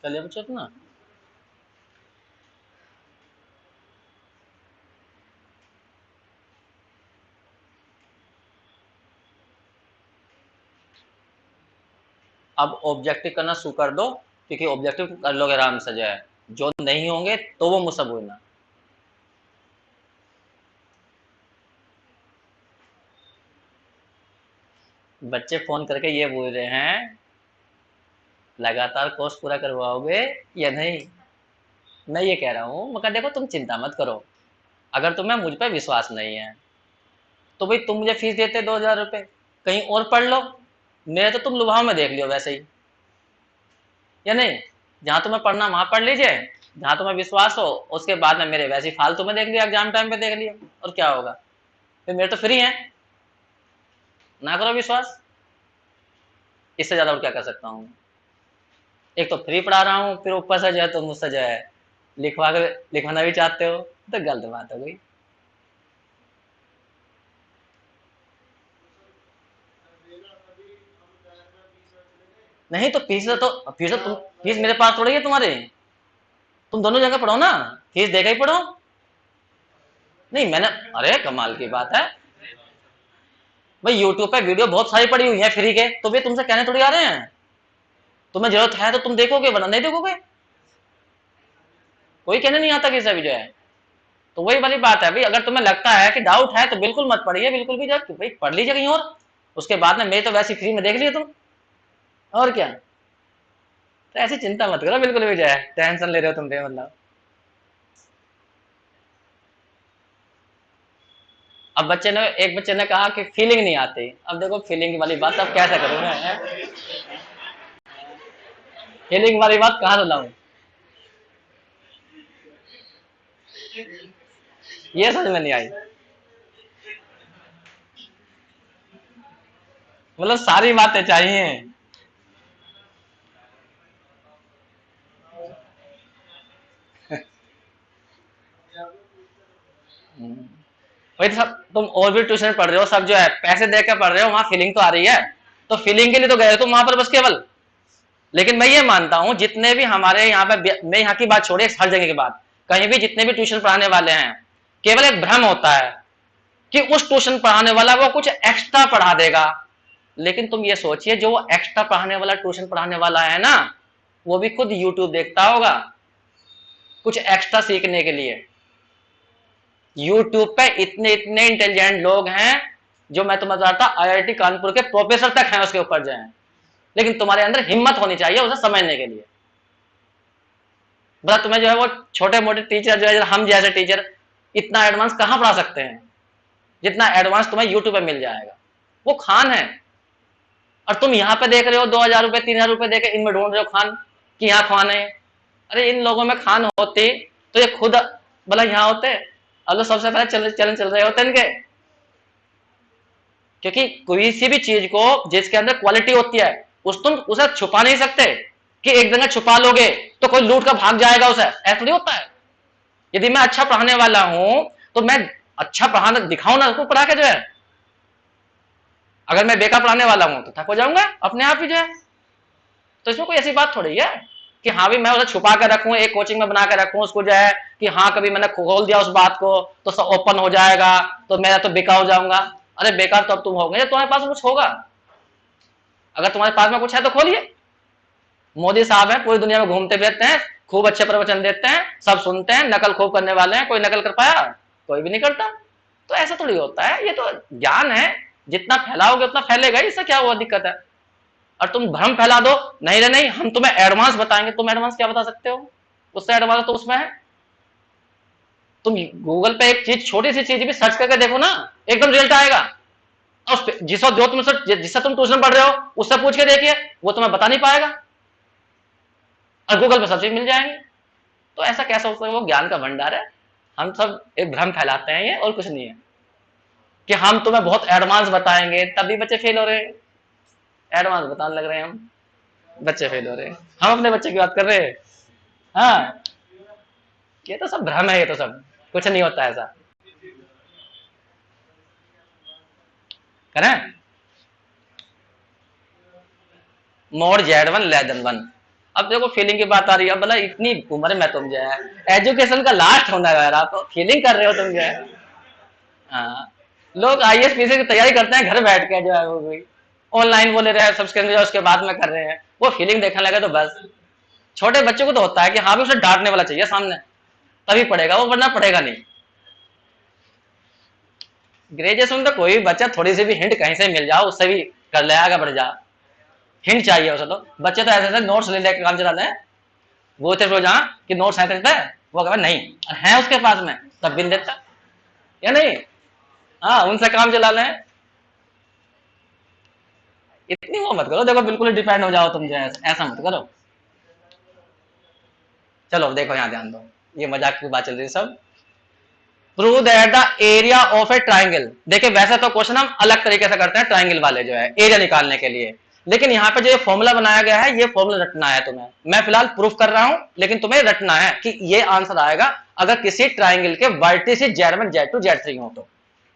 चलिए बच्चों ना, अब ऑब्जेक्टिव करना शुरू कर दो, क्योंकि ऑब्जेक्टिव कर लोगे आराम से, जो है जो नहीं होंगे तो वो मुझसे बोलना। बच्चे फोन करके ये बोल रहे हैं लगातार कोर्स पूरा करवाओगे या नहीं। मैं ये कह रहा हूँ, मगर देखो तुम चिंता मत करो, अगर तुम्हें मुझ पर विश्वास नहीं है तो भाई तुम मुझे फीस देते 2,000 रुपये, कहीं और पढ़ लो, मेरे तो तुम लुभाव में देख लियो वैसे ही, या नहीं, जहां तुम्हें पढ़ना वहां पढ़ लीजिए, जहां तुम्हें विश्वास हो उसके बाद में मेरे वैसे ही फालतू में देख लिया, एग्जाम टाइम पे देख लिया, और क्या होगा, फिर मेरे तो फ्री है, ना करो विश्वास, इससे ज्यादा और क्या कर सकता हूँ। एक तो फ्री पढ़ा रहा हूँ, फिर ऊपर से जो है तुम मुझसे जो है लिखवा कर लिखवाना भी चाहते हो, तो गलत बात हो गई। नहीं तो फीस तो तुम, फीस मेरे पास थोड़ी है तुम्हारे, तुम दोनों जगह पढ़ो ना, फीस देकर ही पढ़ो। नहीं मैंने, अरे कमाल की बात है भाई, यूट्यूब पे वीडियो बहुत सारी पड़ी हुई है फ्री के, तो वे तुमसे कहने थोड़ी आ रहे हैं, तुम्हें जरूरत है तो तुम देखोगे, वरना नहीं देखोगे, कोई कहने नहीं आता किसी भी जो है। तो वही वाली बात है भाई, अगर तुम्हें लगता है कि डाउट है तो बिल्कुल मत पढ़िए, बिल्कुल भी, जब भाई पढ़ लीजिए कहीं और, उसके बाद में मैं तो वैसे फ्री में देख लिए तुम, और क्या। तो ऐसी चिंता मत करो बिल्कुल भी, जो है टेंशन ले रहे हो तुम पे, मतलब। अब बच्चे ने, एक बच्चे ने कहा कि फीलिंग नहीं आती, अब देखो फीलिंग वाली बात अब कैसे करूंगा, फीलिंग वाली बात कहाँ से लाऊं, ये समझ में नहीं आई, मतलब सारी बातें चाहिए। वही तो, सब तुम और भी ट्यूशन पढ़ रहे हो, सब जो है पैसे देकर पढ़ रहे हो, वहां फीलिंग तो आ रही है, तो फिलिंग के लिए तो गए तुम वहां पर बस केवल। लेकिन मैं ये मानता हूं जितने भी हमारे यहाँ पे, मैं यहाँ की बात छोड़े हर जगह की बात, कहीं भी जितने भी ट्यूशन पढ़ाने वाले हैं, केवल एक भ्रम होता है कि उस ट्यूशन पढ़ाने वाला वो कुछ एक्स्ट्रा पढ़ा देगा। लेकिन तुम ये सोचिए जो वो एक्स्ट्रा पढ़ाने वाला ट्यूशन पढ़ाने वाला है ना, वो भी खुद यूट्यूब देखता होगा कुछ एक्स्ट्रा सीखने के लिए। यूट्यूब पे इतने इतने इंटेलिजेंट लोग हैं जो मैं तुम्हें बताता आईआईटी कानपुर के प्रोफेसर तक हैं उसके ऊपर जाए। लेकिन तुम्हारे अंदर हिम्मत होनी चाहिए उसे समझने के लिए। बता तुम्हें जो है वो छोटे मोटे टीचर जो है हम जैसे टीचर इतना एडवांस कहां पढ़ा सकते हैं जितना एडवांस तुम्हें यूट्यूब पे मिल जाएगा। वो खान है और तुम यहां पे देख रहे हो 2000 रुपए 3000 रुपए देकर इनमें ढूंढ रहे हो खान कि यहाँ खान है। अरे इन लोगों में खान होती तो ये खुद भला यहाँ होते। अब सबसे पहले चलन चल रहे होते इनके, क्योंकि कोई सी भी चीज को जिसके अंदर क्वालिटी होती है तुम उसे छुपा नहीं सकते कि एक जगह छुपा लोगे तो कोई लूट कर भाग जाएगा उसे, ऐसा नहीं होता है। यदि मैं अच्छा पढ़ाने वाला हूं तो मैं अच्छा पढ़ाना दिखाऊं ना उसको पढ़ा के जो है। अगर मैं बेकार पढ़ाने वाला हूं तो थक हो जाऊंगा अपने आप ही जो है। तो इसमें कोई ऐसी बात थोड़ी है कि हाँ भी मैं उसे छुपा कर रखूं, एक कोचिंग में बना कर रखूं उसको जो है कि हाँ कभी मैंने खोल दिया उस बात को तो सब ओपन हो जाएगा तो मैं तो बेकार हो जाऊंगा। अरे बेकार तो अब तुम हो गए, तुम्हारे पास कुछ होगा। अगर तुम्हारे पास में कुछ है तो खोलिए। मोदी साहब हैं, पूरी दुनिया में घूमते फिरते हैं, खूब अच्छे प्रवचन देते हैं, सब सुनते हैं, नकल खूब करने वाले हैं। कोई नकल कर पाया? कोई भी नहीं करता। तो ऐसा थोड़ी होता है, ये तो ज्ञान है, जितना फैलाओगे उतना फैलेगा, इससे क्या हुआ दिक्कत है। और तुम भ्रम फैला दो, नहीं रे नहीं हम तुम्हें एडवांस बताएंगे। तुम एडवांस क्या बता सकते हो? उससे एडवांस तो उसमें है। तुम गूगल पे एक चीज छोटी सी चीज भी सर्च करके देखो ना, एकदम रिजल्ट आएगा। और जिससे तुम ट्यूशन पढ़ रहे हो उससे पूछ के देखिए, वो तुम्हें बता नहीं पाएगा और गूगल पे सब चीज मिल जाएंगे। तो ऐसा कैसा हो सकता है? वो ज्ञान का भंडार है। हम सब एक भ्रम फैलाते हैं ये, और कुछ नहीं है कि हम तुम्हें बहुत एडवांस बताएंगे तभी बच्चे फेल हो रहे हैं। एडवांस बताने लग रहे हैं हम, बच्चे फेल हो रहे हैं। हम अपने बच्चे की बात कर रहे हैं। हाँ ये तो सब भ्रम है, ये तो सब कुछ नहीं होता ऐसा। करें मोड Z1 लेदन 1। अब देखो फीलिंग की बात आ रही है। अब बोला इतनी उम्र में तुम जो है एजुकेशन का लास्ट होना है, आप तो फीलिंग कर रहे हो तुम जो है। हाँ लोग IAS PCS की तैयारी करते हैं घर बैठ के जो है, वो भी ऑनलाइन बोले रहे हैं सब्सक्रिप्शन उसके बाद में कर रहे हैं। वो फीलिंग देखने लगे तो बस। छोटे बच्चों को तो होता है कि हाँ भी उसे डांटने वाला चाहिए सामने, तभी पढ़ेगा वो, वरना पढ़ेगा नहीं। ग्रेजुएशन तो कोई बच्चा थोड़ी सी भी हिंट कहीं से मिल जाओ उससे भी कर ले, आगे बढ़ जा। हिंट चाहिए उसे। तो बच्चे तो ऐसे ऐसे नोट्स ले लेकर काम चलाते हैं। वो थे रोज हाँ कि नोट्स है पे, वो कहे नहीं है उसके पास में, तब बिल देता या नहीं। हाँ उनसे काम चला लें। इतनी वो मत करो, देखो बिल्कुल डिपेंड हो जाओ तुम जो है, ऐसा मत करो। चलो देखो यहाँ ध्यान दो, ये मजाक की बात चल रही है सब। Prove that the area of A triangle. देखिए वैसे तो क्वेश्चन हम अलग तरीके से करते हैं ट्राइंगल वाले जो है एरिया निकालने के लिए, लेकिन यहाँ पे जो फॉर्मूला बनाया गया है ये फॉर्मूला रटना है तुम्हें। मैं फिलहाल प्रूफ कर रहा हूं, लेकिन तुम्हें रटना है कि ये आंसर आएगा अगर किसी ट्राइंगल के वर्टिसेस Z1 Z2 Z3 हो तो।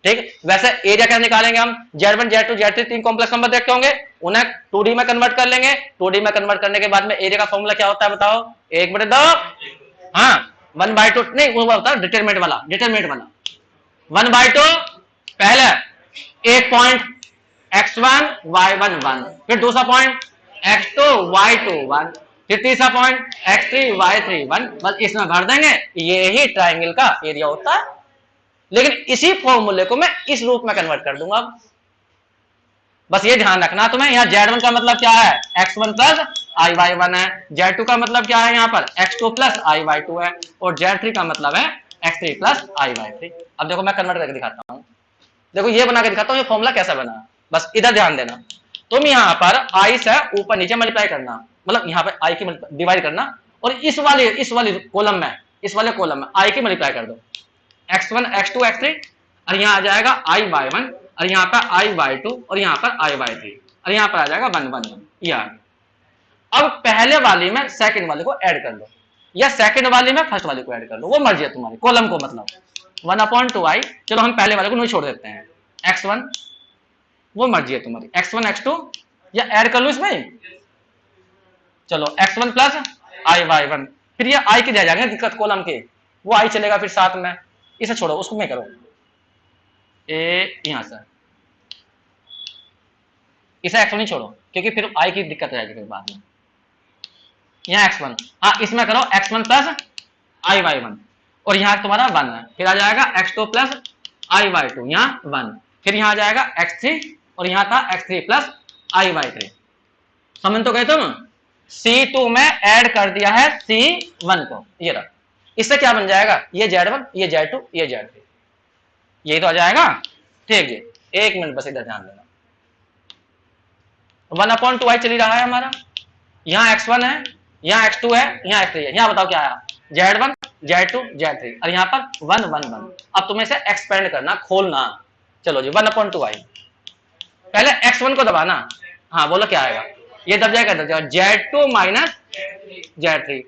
ठीक, वैसे एरिया कैसे निकालेंगे हम? Z1 Z2 Z3 तीन कॉम्प्लेक्स नंबर देखे होंगे, उन्हें 2D में कन्वर्ट कर लेंगे। 2D में कन्वर्ट करने के बाद में एरिया का फॉर्मूला क्या होता है बताओ? 1/2। हाँ 1/2 नहीं, वो होता है डिटरमिनेंट वाला, 1/2 पहले एक पॉइंट x1 y1 1, फिर दूसरा पॉइंट x2 y2 1, फिर तीसरा पॉइंट x3 y3 1। बस इसमें भर देंगे, ये ही ट्राइंगल का एरिया होता है। लेकिन इसी फॉर्मूले को मैं इस रूप में कन्वर्ट कर दूंगा। बस ये ध्यान रखना तुम्हें, यहाँ Z1 का मतलब क्या है? x1 प्लस i/y1 है। Z2 का मतलब क्या है? यहाँ पर x2 प्लस i/y2 है। और Z3 का मतलब है x3 प्लस i/3। अब देखो मैं कन्वर्ट करके दिखाता हूँ। देखो ये बना के दिखाता हूँ ये फॉर्मूला कैसा बना। बस इधर ध्यान देना। तुम यहाँ पर i से ऊपर नीचे मल्टीप्लाई करना, मतलब यहाँ पे i की डिवाइड करना, और इस वाले कॉलम में, इस वाले कॉलम में i की मल्टीप्लाई कर दो। x1 x2 x3, और यहाँ आ जाएगा i/1, और यहाँ पर i/2, और यहाँ पर i/3, और यहाँ पर आ जाएगा 1 1 1। ये आ गया। अब पहले वाली में सेकंड वाले को ऐड कर लो, या सेकंड वाली में फर्स्ट वाले को ऐड कर लो, वो मर्जी है तुम्हारी। कॉलम को मतलब 1/2i। चलो हम पहले वाले को नहीं छोड़ देते हैं, x1, वो मर्जी है तुम्हारी। x1 x2 या ऐड कर लू इसमें, चलो x1 प्लस i y1, फिर ये i के रह जाएंगे दिक्कत कॉलम के, वो i चलेगा फिर साथ में, इसे छोड़ो उसको मैं करो ए यहां से, इसे x1 नहीं छोड़ो क्योंकि फिर i की दिक्कत रहेगी फिर बाद में, यहाँ x1, हाँ इसमें करो x1 प्लस i y1 और यहाँ तुम्हारा 1 है, फिर आ जाएगा x2 प्लस i y2, यहाँ 1, फिर यहाँ आ जाएगा x3 और यहाँ था x3 प्लस i y3, समझ तो गए तुम। C2 में ऐड कर दिया है C1 को, ये रहा, इससे क्या बन जाएगा, ये Z1 ये Z2 ये Z3, यही तो आ जाएगा, ठीक है। एक मिनट बस इधर ध्यान देना, 1/2i चली रहा है हमारा, यहाँ x1 है, यहाँ x2 है, यहाँ x3 है, यहाँ बताओ क्या आया, Z1 Z2 Z3 और यहाँ पर 1 1 1। अब तुम्हें इसे एक्सपेंड करना, खोलना, चलो जी 1/2i, पहले x1 को दबाना, हाँ बोलो क्या आएगा, ये दब जाएगा Z2 माइनस Z3,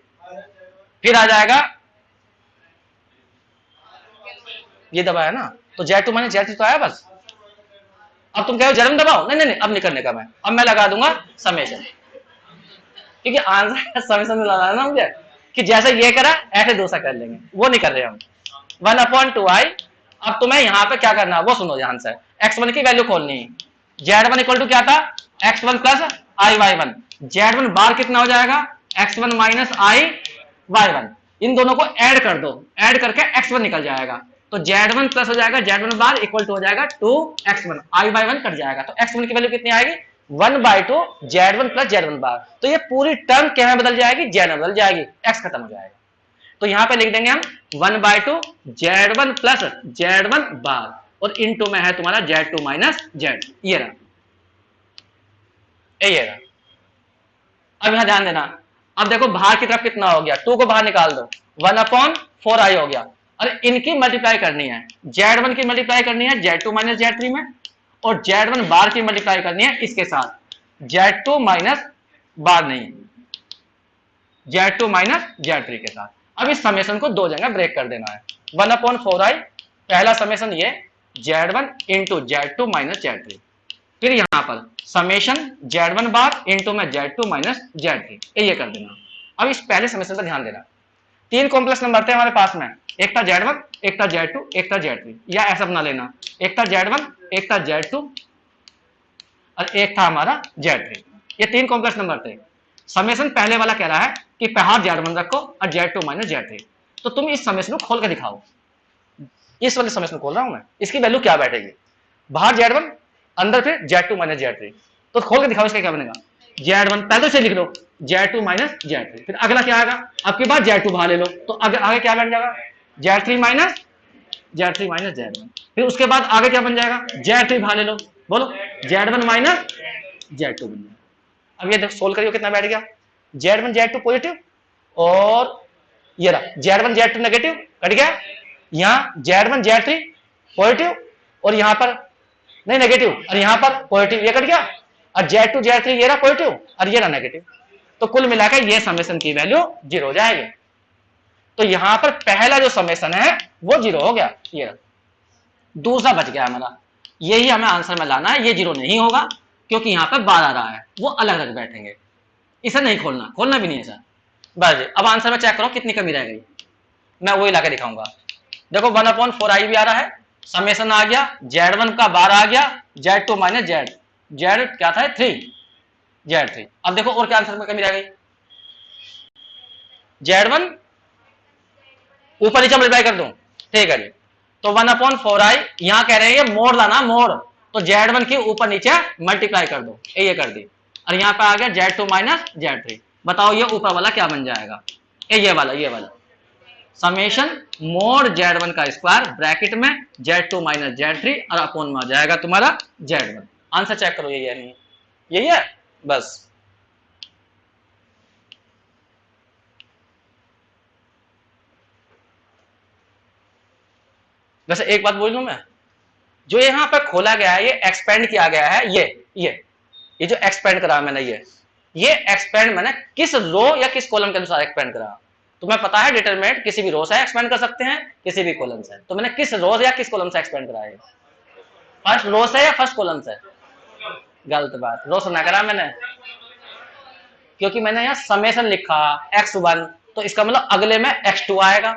फिर आ जाएगा ये दबाया ना, तो Z2 माइनस Z3 तो आया बस। अब तुम कहो Z1 दबाओ, नहीं नहीं नहीं अब नहीं करने का मैं, अब मैं लगा दूंगा समेशन, क्योंकि आंसर समेशन में लगाना ना मुझे, कि जैसे ये करा ऐसे दूसरा कर लेंगे, वो नहीं कर रहे हम। 1/2i, अब तुम्हें यहाँ पे क्या करना है वो सुनो ध्यान से, x1 की वैल्यू खोलनी है, Z1 इक्वल टू क्या था, x1 plus i y1, Z1 बार कितना हो जाएगा, x1 माइनस i y1, इन दोनों को ऐड कर दो, ऐड करके x1 निकल जाएगा, तो Z1 प्लस हो जाएगा Z1 बार इक्वल टू हो जाएगा 2x1, i/1 कट जाएगा, तो x1 की वैल्यू कितनी आएगी 1/2 Z1 प्लस Z1 बार, तो ये पूरी टर्म क्या में बदल जाएगी, Z में बदल जाएगी, x खत्म हो जाएगा, तो यहां पे लिख देंगे हम 1/2 Z1 प्लस Z1 बार और इनटू में है तुम्हारा Z2 माइनस Z, ये रहा, ये रहा। अब यहां ध्यान देना, अब देखो बाहर की तरफ कितना हो गया, 2 को बाहर निकाल दो, 1/4i हो गया, और इनकी मल्टीप्लाई करनी है, Z1 की मल्टीप्लाई करनी है Z2 माइनस Z3 में, और Z1 बार की मल्टीप्लाई करनी है इसके साथ, Z2 माइनस बार नहीं, Z2 माइनस Z3 के साथ। अब इस समेशन को दो जगह ब्रेक कर देना है, 1/4i पहला समेशन ये Z1 into Z2 minus Z3, फिर यहां पर समेशन Z1 बार इंटू में Z2 माइनस Z3, ये कर देना। अब इस पहले समेशन पर ध्यान देना, 3 कॉम्प्लेक्स नंबर थे हमारे पास में, एक था Z1 एक था Z2 एक था Z3, या ऐसा बना लेना, एक था Z1 एक था Z2 और एक था हमारा Z3, ये 3 कॉम्प्लेक्स नंबर थे। समेशन पहले वाला कह रहा है कि बाहर Z1 रखो और Z2 माइनस Z3, तो तुम इस समेशन को खोल कर दिखाओ, इस वाले समेशन खोल रहा हूं मैं, इसकी वैल्यू क्या बैठेगी, बाहर Z1 अंदर फिर Z2 माइनस Z3, तो खोल के दिखाओ इसका क्या बनेगा, Z1 पहले तो इसे लिख लो Z2 माइनस Z3, फिर अगला क्या आएगा, आपके बाद Z2 बाहर ले लो, तो आगे क्या बन जाएगा Z3 माइनस Z1, फिर उसके बाद आगे क्या बन जाएगा Z3 बाहर ले लो, बोलो Z1 माइनस Z2 बन जाएगा। अब ये देखो सोल्व करियो कितना बैठ गया, Z1 Z2 पॉजिटिव और ये रहा Z1 Z2 नेगेटिव कट गया, यहाँ Z1 Z3 पॉजिटिव और यहाँ पर नहीं नेगेटिव और यहाँ पर पॉजिटिव, ये कट गया, और Z2 Z3 ये रहा पॉजिटिव और ये रहा नेगेटिव, तो कुल मिलाकर ये समेशन की वैल्यू 0 हो जाएगी। तो यहां पर पहला जो समेशन है वो 0 हो गया, ये दूसरा बच गया हमारा, यही हमें आंसर में लाना है, ये 0 नहीं होगा क्योंकि यहां पर 12 आ रहा है, वो अलग अलग बैठेंगे, इसे नहीं खोलना, खोलना भी नहीं है सर। बस अब आंसर में चेक करो कितनी कमी रह गई, मैं वही लाके दिखाऊंगा। देखो 1/4i भी आ रहा है, समेशन आ गया, Z1 का 12 आ गया, Z2 माइनस Z क्या था 3 Z3। अब देखो और क्या आंसर में कमी रह गई, Z1 ऊपर नीचे मल्टीप्लाई कर दूं, ठीक है जी, तो 1/4i यहां कह रहे हैं मोड़ लाना, मोड़, तो Z1 की ऊपर नीचे मल्टीप्लाई कर दो, ये कर दी, और यहां पे आ गया Z2 माइनस Z3, बताओ ये ऊपर वाला क्या बन जाएगा, ये वाला समेशन मोड Z1 का स्क्वायर ब्रैकेट में Z2 माइनस Z3 और अपॉन में आ जाएगा तुम्हारा Z1। आंसर चेक करो, यही है नहीं, यही है बस। वैसे एक बात बोल लूं मैं, जो यहां पर खोला गया है, ये एक्सपेंड किया गया है, ये जो एक्सपेंड करा मैंने, ये एक्सपेंड मैंने किस रो या किस कॉलम के अनुसार एक्सपेंड करा, तुम्हें पता है डिटरमिनेंट किसी भी रो से एक्सपेंड कर सकते हैं, किसी भी कॉलम से, तो मैंने किस रो या किस कॉलम से एक्सपेंड करा है, फर्स्ट रो से या फर्स्ट कॉलम से, गलत बात, रोशन ना करा मैंने, क्योंकि मैंने यहाँ समेशन लिखा x1, तो इसका मतलब अगले में x2 आएगा,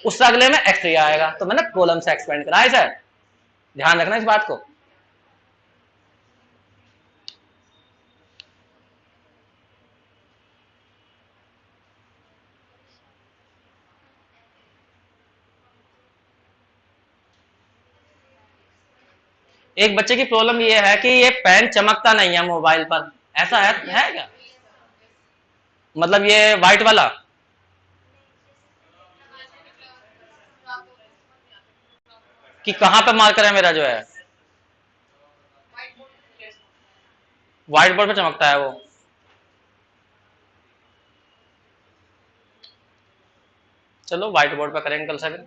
उससे अगले में x3 आएगा, तो मैंने कॉलम से एक्सपेंड करा है सर, ध्यान रखना इस बात को। एक बच्चे की प्रॉब्लम ये है कि ये पेन चमकता नहीं है मोबाइल पर, ऐसा है क्या? मतलब ये व्हाइट वाला, कि कहां पे मार्कर है मेरा जो है, व्हाइट बोर्ड पे चमकता है वो। चलो व्हाइट बोर्ड पे करेंगे कल से।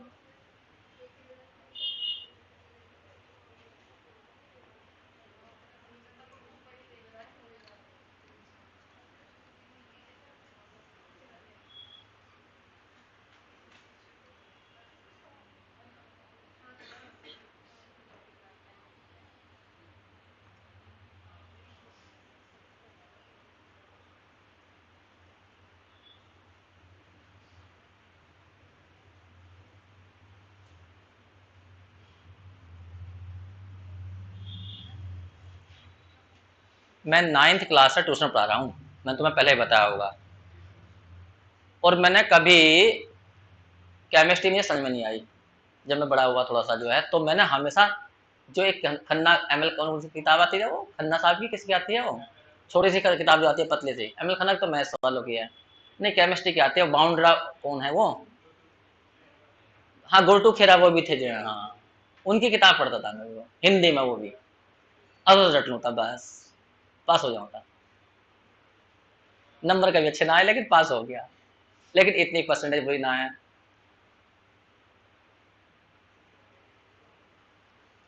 मैं 9th क्लास से ट्यूशन पढ़ा रहा हूँ, मैंने तुम्हें पहले ही बताया होगा, और मैंने कभी केमिस्ट्री में समझ में नहीं आई, जब मैं बड़ा हुआ थोड़ा सा जो है, तो मैंने हमेशा जो एक खन्ना एम एल कौन सी किताब आती है वो, खन्ना साहब की, किसकी आती है वो, छोटी सी किताब जो आती है पतली सी, एम एल खन्ना तो मैथ्स वालों की है, नहीं केमिस्ट्री की आती है, बाउंड्रा कौन है वो, हाँ गुरटू खेरा वो भी थे जो है, हाँ उनकी किताब पढ़ता था मैं, वो हिंदी में वो भी, अब रट लूँ था बस, पास हो जाऊँ था, नंबर कभी अच्छे ना आए लेकिन पास हो गया, लेकिन इतनी परसेंटेज बुरी ना है।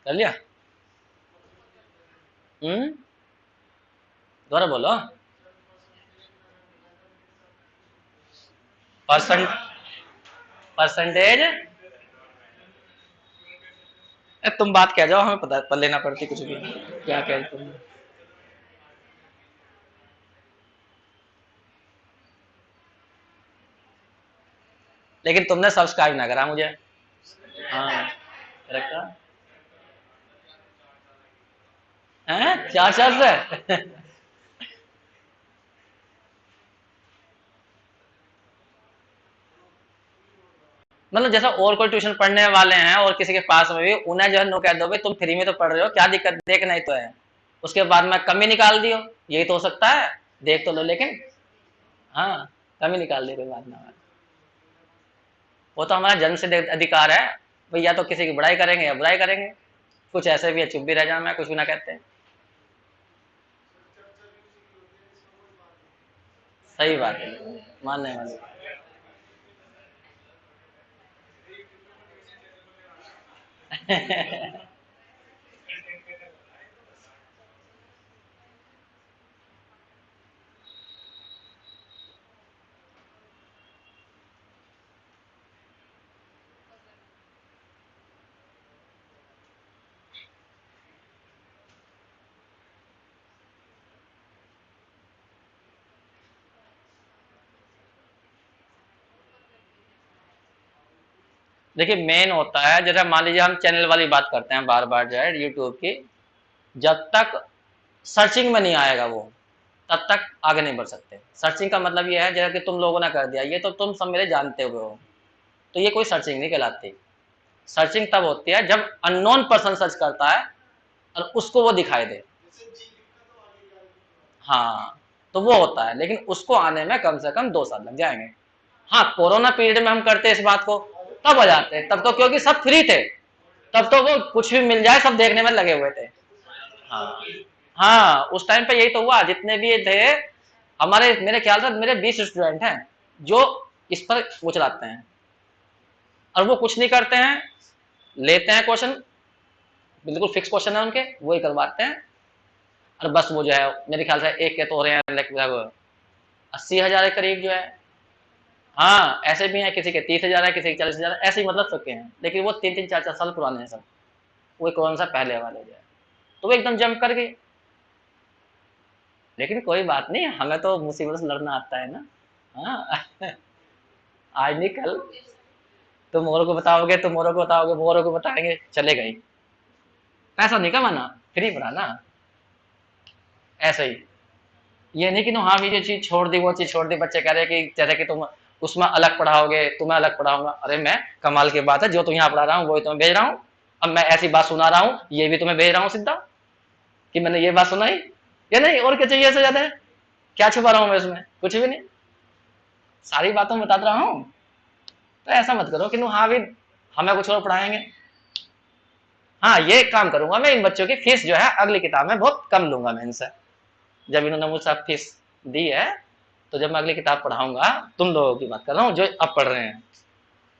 कर लिया। दोबारा बोलो। परसेंट, परसेंटेज, तुम बात कह जाओ, हमें पता पर लेना पड़ती कुछ भी, क्या कह तुम। लेकिन तुमने सब्सक्राइब ना करा मुझे। हाँ रखा है 4-4 से। मतलब जैसा और कोई ट्यूशन पढ़ने वाले हैं और किसी के पास में भी, उन्हें जो है नो कह दो भाई तुम फ्री में तो पढ़ रहे हो, क्या दिक्कत, देखना ही तो है, उसके बाद में कमी निकाल दियो, यही तो हो सकता है, देख तो लो लेकिन, हाँ कमी निकाल दी कोई बात ना है। वो तो हमारा जन्म सिद्ध अधिकार है भाई, या तो किसी की बुराई करेंगे या बुराई करेंगे, कुछ ऐसे भी है चुप भी रह जाना, कुछ भी ना कहते। सही बात है, मानने वाली। देखिए मेन होता है, जैसे मान लीजिए हम चैनल वाली बात करते हैं बार बार जो है यूट्यूब की, जब तक सर्चिंग में नहीं आएगा वो, तब तक आगे नहीं बढ़ सकते। सर्चिंग का मतलब ये है, जैसे कि तुम लोगों ने कर दिया, ये तो तुम सब मेरे जानते हुए हो, तो ये कोई सर्चिंग नहीं कहलाती। सर्चिंग तब होती है जब अननोन पर्सन सर्च करता है और उसको वो दिखाई दे, हाँ तो वो होता है, लेकिन उसको आने में कम से कम 2 साल लग जाएंगे। हाँ कोरोना पीरियड में हम करते इस बात को, तब आ जाते, तब तो क्योंकि सब फ्री थे, तब तो वो कुछ भी मिल जाए सब देखने में लगे हुए थे। हाँ हाँ उस टाइम पे यही तो हुआ, जितने भी थे हमारे, मेरे ख्याल से मेरे 20 स्टूडेंट हैं जो इस पर वो चलाते हैं, और वो कुछ नहीं करते हैं, लेते हैं क्वेश्चन, बिल्कुल फिक्स क्वेश्चन है उनके, वही करवाते हैं, और बस वो जो है मेरे ख्याल से एक के तो हो रहे हैं लगभग 80,000 के करीब जो है। हाँ ऐसे भी हैं, किसी के 30,000 है, किसी के 40,000, ऐसे ही मतलब सबके हैं, लेकिन वो 3-3 4-4 साल पुराने हैं सब, वो कोरोना से पहले वाले जो है, तो वो एकदम जंप कर गई। लेकिन कोई बात नहीं, हमें तो मुसीबत से लड़ना आता है ना। हाँ। आज नहीं कल तुम औरों को बताओगे, तुम औरों को बताओगे, वो औरों को बताएंगे, चलेगा ही। पैसा नहीं कमाना, फ्री पढ़ाना, ऐसा ही। ये नहीं कि हाँ ये चीज छोड़ दी, वो चीज छोड़ दी, बच्चे कह रहे कि जैसे कि तुम उसमें अलग पढ़ाओगे, तुम्हें अलग पढ़ाऊंगा। अरे मैं, कमाल की बात है, जो तुम यहाँ पढ़ा रहा हूँ वही तुम्हें भेज रहा हूँ। अब मैं ऐसी बात सुना रहा हूँ, ये भी तुम्हें भेज रहा हूँ सीधा, कि मैंने ये बात सुनाई या नहीं, और क्या चाहिए इससे ज्यादा है? क्या छुपा रहा हूँ मैं इसमें? कुछ भी नहीं, सारी बातों में बता रहा हूँ। तो ऐसा मत करो कि हाँ भी हमें कुछ और पढ़ाएंगे। हाँ ये काम करूंगा मैं, इन बच्चों की फीस जो है अगली किताब में बहुत कम लूंगा मैं इनसे। जब इन्होंने मुझसे फीस दी है, तो जब मैं अगली किताब पढ़ाऊंगा, तुम लोगों की बात कर रहा हूँ जो अब पढ़ रहे हैं,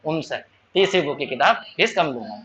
उनसे तीसरी बुक की किताब फीस कम लूंगा।